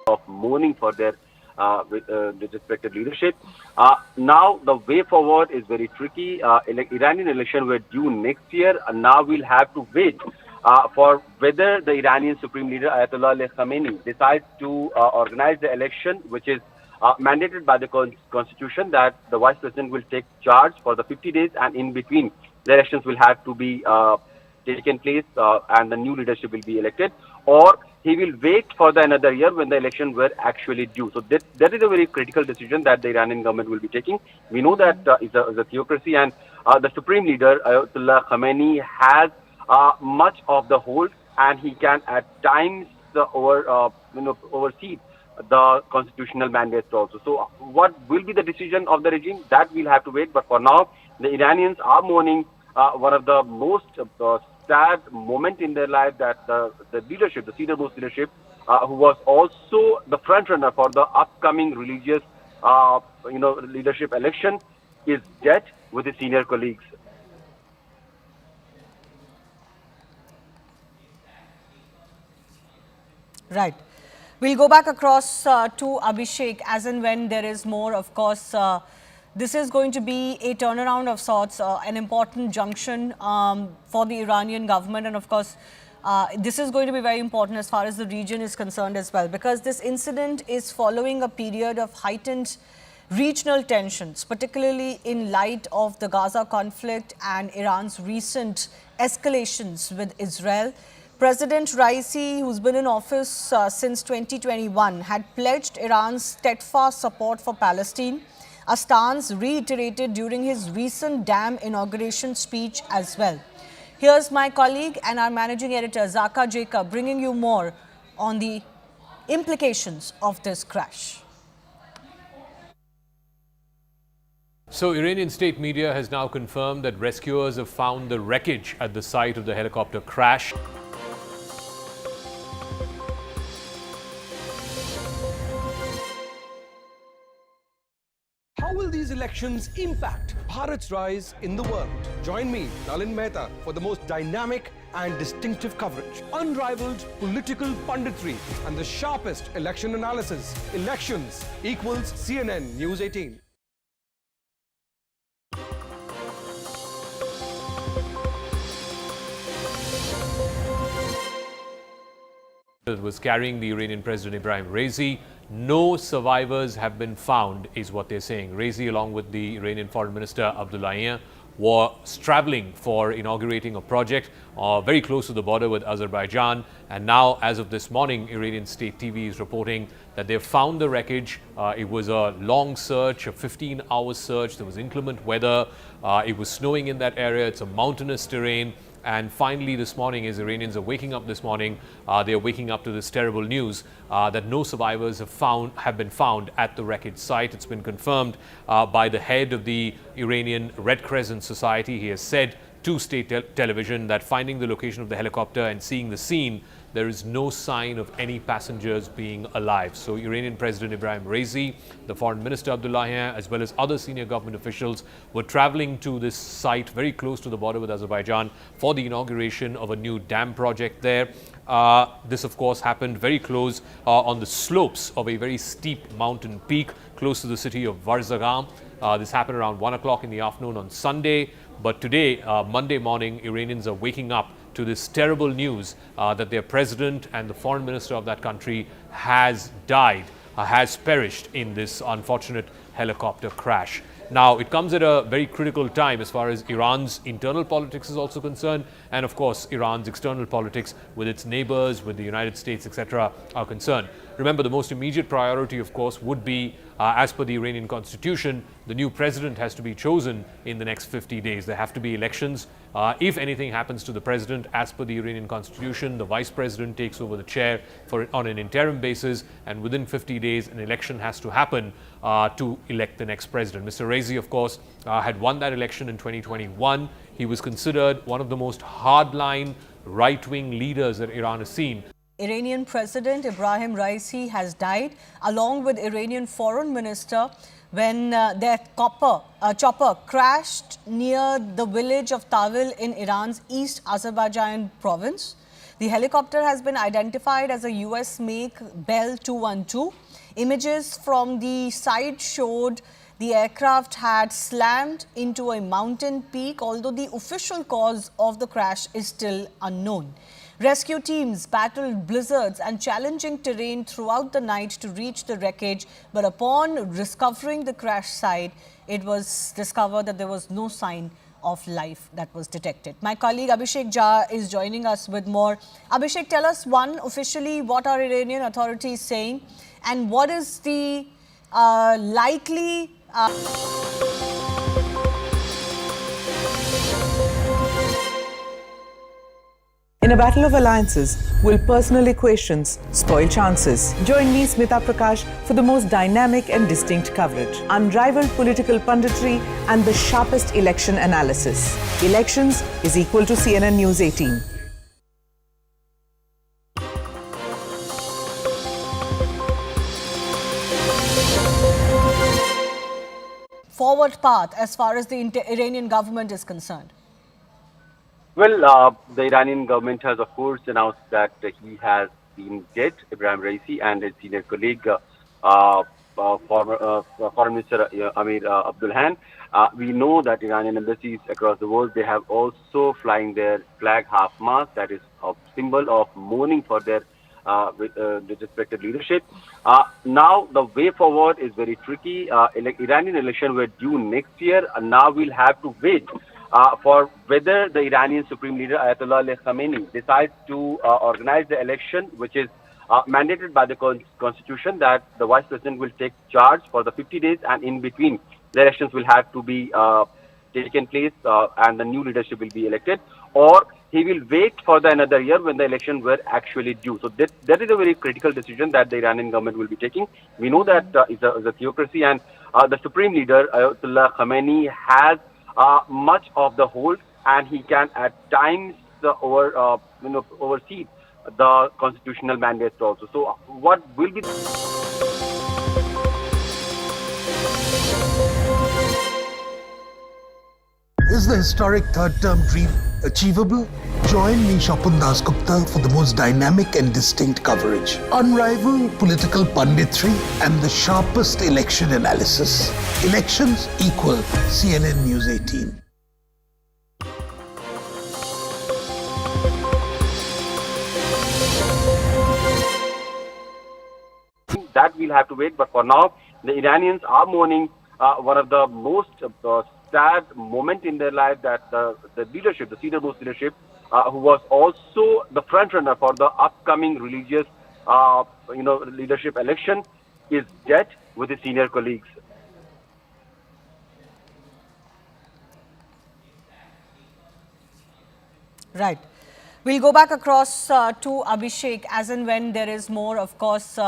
[SPEAKER 9] Of mourning for their respected leadership. Now the way forward is very tricky. Iranian elections were due next year, and now we'll have to wait for whether the Iranian Supreme Leader Ayatollah Ali Khamenei decides to organize the election, which is mandated by the constitution that the vice president will take charge for the 50 days, and in between the elections will have to be taken place and the new leadership will be elected, or he will wait for another year when the elections were actually due. So that is a very critical decision that the Iranian government will be taking. We know that it's a theocracy, and the Supreme Leader Ayatollah Khamenei has much of the hold, and he can at times oversee the constitutional mandates also. So what will be the decision of the regime? That we'll have to wait. But for now, the Iranians are mourning one of the most sad moment in their life, that the leadership, the senior most leadership, who was also the front runner for the upcoming religious, leadership election, is dead with his senior colleagues.
[SPEAKER 10] Right. We'll go back across to Abhishek as and when there is more. Of course, this is going to be a turnaround of sorts, an important junction for the Iranian government. And of course, this is going to be very important as far as the region is concerned as well, because this incident is following a period of heightened regional tensions, particularly in light of the Gaza conflict and Iran's recent escalations with Israel. President Raisi, who's been in office since 2021, had pledged Iran's steadfast support for Palestine, a stance reiterated during his recent dam inauguration speech as well. Here's my colleague and our managing editor, Zaka Jacob, bringing you more on the implications of this crash.
[SPEAKER 1] So, Iranian state media has now confirmed that rescuers have found the wreckage at the site of the helicopter crash.
[SPEAKER 15] How will these elections impact Bharat's rise in the world? Join me, Nalin Mehta, for the most dynamic and distinctive coverage, unrivaled political punditry, and the sharpest election analysis. Elections equals CNN News 18.
[SPEAKER 1] Was carrying the Iranian President Ebrahim Raisi. No survivors have been found, is what they're saying. Raisi, along with the Iranian Foreign Minister Abdullahian, was traveling for inaugurating a project very close to the border with Azerbaijan. And now, as of this morning, Iranian state TV is reporting that they've found the wreckage. It was a long search, a 15-hour search. There was inclement weather. It was snowing in that area. It's a mountainous terrain. And finally, this morning, as Iranians are waking up this morning, they are waking up to this terrible news that no survivors have been found at the wreckage site. It's been confirmed by the head of the Iranian Red Crescent Society. He has said to state television that finding the location of the helicopter and seeing the scene, there is no sign of any passengers being alive. So Iranian President Ebrahim Raisi, the Foreign Minister Abdullahian, as well as other senior government officials were traveling to this site very close to the border with Azerbaijan for the inauguration of a new dam project there. This, of course, happened very close on the slopes of a very steep mountain peak close to the city of Varzagam. This happened around 1 o'clock in the afternoon on Sunday, But today, Monday morning, Iranians are waking up to this terrible news that their president and the foreign minister of that country has died, has perished in this unfortunate helicopter crash. Now, it comes at a very critical time as far as Iran's internal politics is also concerned, and of course, Iran's external politics with its neighbors, with the United States, etc., are concerned. Remember, the most immediate priority, of course, would be, as per the Iranian constitution, the new president has to be chosen in the next 50 days. There have to be elections. If anything happens to the president, as per the Iranian constitution, the vice president takes over the chair on an interim basis, and within 50 days, an election has to happen to elect the next president. Mr. Raisi, of course, had won that election in 2021. He was considered one of the most hardline right-wing leaders that Iran has seen.
[SPEAKER 10] Iranian President Ebrahim Raisi has died, along with Iranian Foreign Minister, when their chopper crashed near the village of Tawil in Iran's East Azerbaijan province. The helicopter has been identified as a US-make Bell 212. Images from the side showed the aircraft had slammed into a mountain peak, although the official cause of the crash is still unknown. Rescue teams battled blizzards and challenging terrain throughout the night to reach the wreckage, but upon discovering the crash site, it was discovered that there was no sign of life that was detected. My colleague Abhishek Jha is joining us with more. Abhishek, tell us, one, officially what are Iranian authorities saying, and what is the likely
[SPEAKER 16] In a battle of alliances, will personal equations spoil chances? Join me, Smita Prakash, for the most dynamic and distinct coverage, unrivaled political punditry, and the sharpest election analysis. Elections is equal to CNN News 18.
[SPEAKER 10] forward path as far as the Iranian government is concerned?
[SPEAKER 9] Well, the Iranian government has, of course, announced that he has been dead, Ebrahim Raisi, and his senior colleague, Foreign Minister Amir Abdulhan. We know that Iranian embassies across the world, they have also flying their flag half-mast, that is a symbol of mourning for their respected leadership. Now, the way forward is very tricky. Iranian elections were due next year, and now we'll have to wait for whether the Iranian Supreme Leader Ayatollah Ali Khamenei decides to organize the election, which is mandated by the Constitution, that the Vice President will take charge for the 50 days, and in between, the elections will have to be taken place and the new leadership will be elected, or he will wait for another year when the elections were actually due. So that is a very critical decision that the Iranian government will be taking. We know that it's a theocracy, and the Supreme Leader Ayatollah Khamenei has much of the hold, and he can at times oversee the constitutional mandates also. So what will be
[SPEAKER 17] Is the historic third-term dream achievable? Join me, Shapun Das Gupta, for the most dynamic and distinct coverage, unrivaled political punditry, and the sharpest election analysis. Elections equal CNN News 18.
[SPEAKER 9] That we'll have to wait, but for now, the Iranians are mourning one of the most sad moment in their life, that the leadership, the senior-most leadership, who was also the front-runner for the upcoming religious, leadership election, is dead with his senior colleagues.
[SPEAKER 10] Right. We'll go back across to Abhishek as and when there is more. Of course,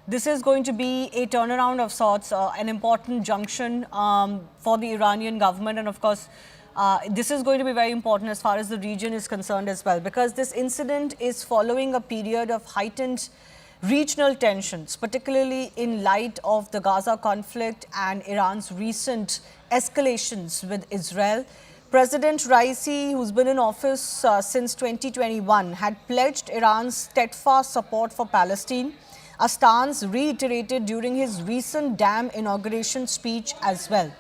[SPEAKER 10] this is going to be a turnaround of sorts, an important junction for the Iranian government. And of course, this is going to be very important as far as the region is concerned as well, because this incident is following a period of heightened regional tensions, particularly in light of the Gaza conflict and Iran's recent escalations with Israel. President Raisi, who's been in office since 2021, had pledged Iran's steadfast support for Palestine, a stance reiterated during his recent dam inauguration speech as well.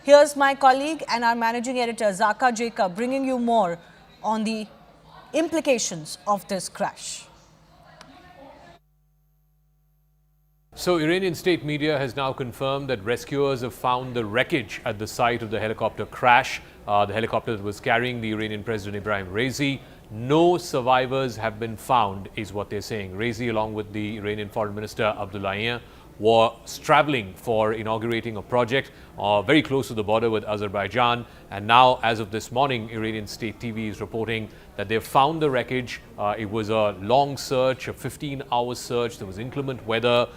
[SPEAKER 10] Here's my colleague and our managing editor, Zaka Jacob, bringing you more on the implications of this crash.
[SPEAKER 1] So, Iranian state media has now confirmed that rescuers have found the wreckage at the site of the helicopter crash. The helicopter was carrying the Iranian President Ebrahim Raisi. No survivors have been found, is what they're saying. Raisi, along with the Iranian Foreign Minister Abdullahian, was traveling for inaugurating a project very close to the border with Azerbaijan. And now, as of this morning, Iranian state TV is reporting that they've found the wreckage. It was a long search, a 15-hour search. There was inclement weather.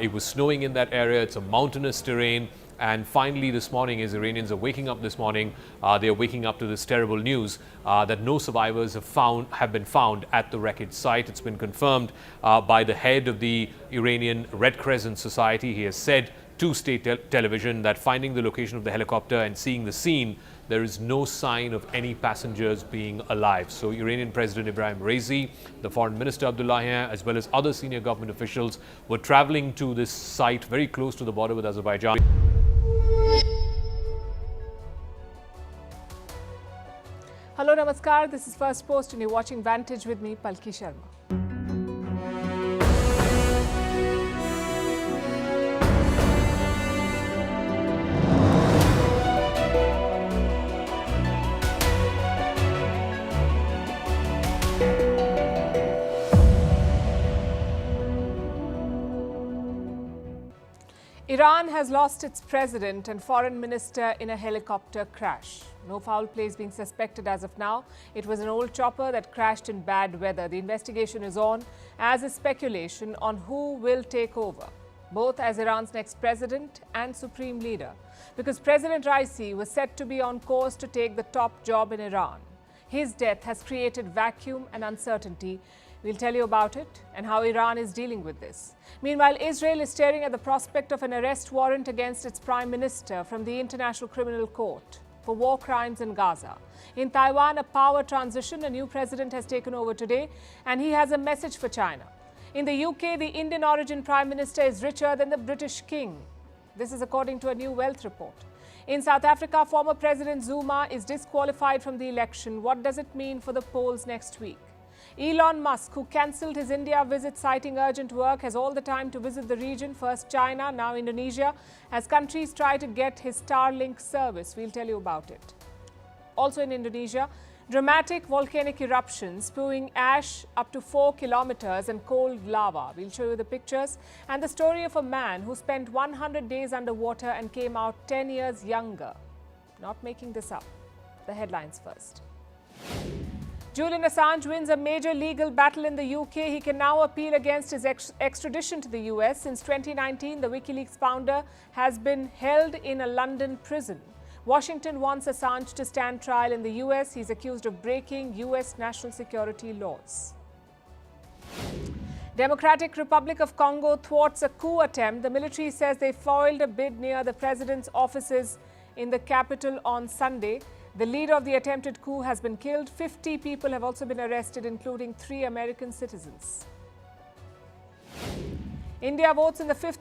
[SPEAKER 1] It was snowing in that area. It's a mountainous terrain. And finally, this morning, as Iranians are waking up this morning, they are waking up to this terrible news that no survivors have been found at the wreckage site. It's been confirmed by the head of the Iranian Red Crescent Society. He has said to state television that finding the location of the helicopter and seeing the scene, there is no sign of any passengers being alive. So Iranian President Ebrahim Raisi, the Foreign Minister Abdullahian, as well as other senior government officials were traveling to this site very close to the border with Azerbaijan.
[SPEAKER 18] Hello, Namaskar. This is First Post and you're watching Vantage with me, Palki Sharma. Iran has lost its president and foreign minister in a helicopter crash. No foul play is being suspected as of now. It was an old chopper that crashed in bad weather. The investigation is on, as is speculation on who will take over, both as Iran's next president and supreme leader, because President Raisi was said to be on course to take the top job in Iran. His death has created vacuum and uncertainty. We'll tell you about it and how Iran is dealing with this. Meanwhile, Israel is staring at the prospect of an arrest warrant against its prime minister from the International Criminal Court for war crimes in Gaza. In Taiwan, a power transition, a new president has taken over today, and he has a message for China. In the UK, the Indian origin prime minister is richer than the British king. This is according to a new wealth report. In South Africa, former President Zuma is disqualified from the election. What does it mean for the polls next week? Elon Musk, who cancelled his India visit citing urgent work, has all the time to visit the region, first China, now Indonesia, as countries try to get his Starlink service. We'll tell you about it. Also in Indonesia, dramatic volcanic eruptions spewing ash up to 4 kilometers and cold lava. We'll show you the pictures and the story of a man who spent 100 days underwater and came out 10 years younger. Not making this up. The headlines first. Julian Assange wins a major legal battle in the UK. He can now appeal against his extradition to the US. Since 2019, the WikiLeaks founder has been held in a London prison. Washington wants Assange to stand trial in the US. He's accused of breaking US national security laws. Democratic Republic of Congo thwarts a coup attempt. The military says they foiled a bid near the president's offices in the capital on Sunday. The leader of the attempted coup has been killed. 50 people have also been arrested, including 3 American citizens. India votes in the 5th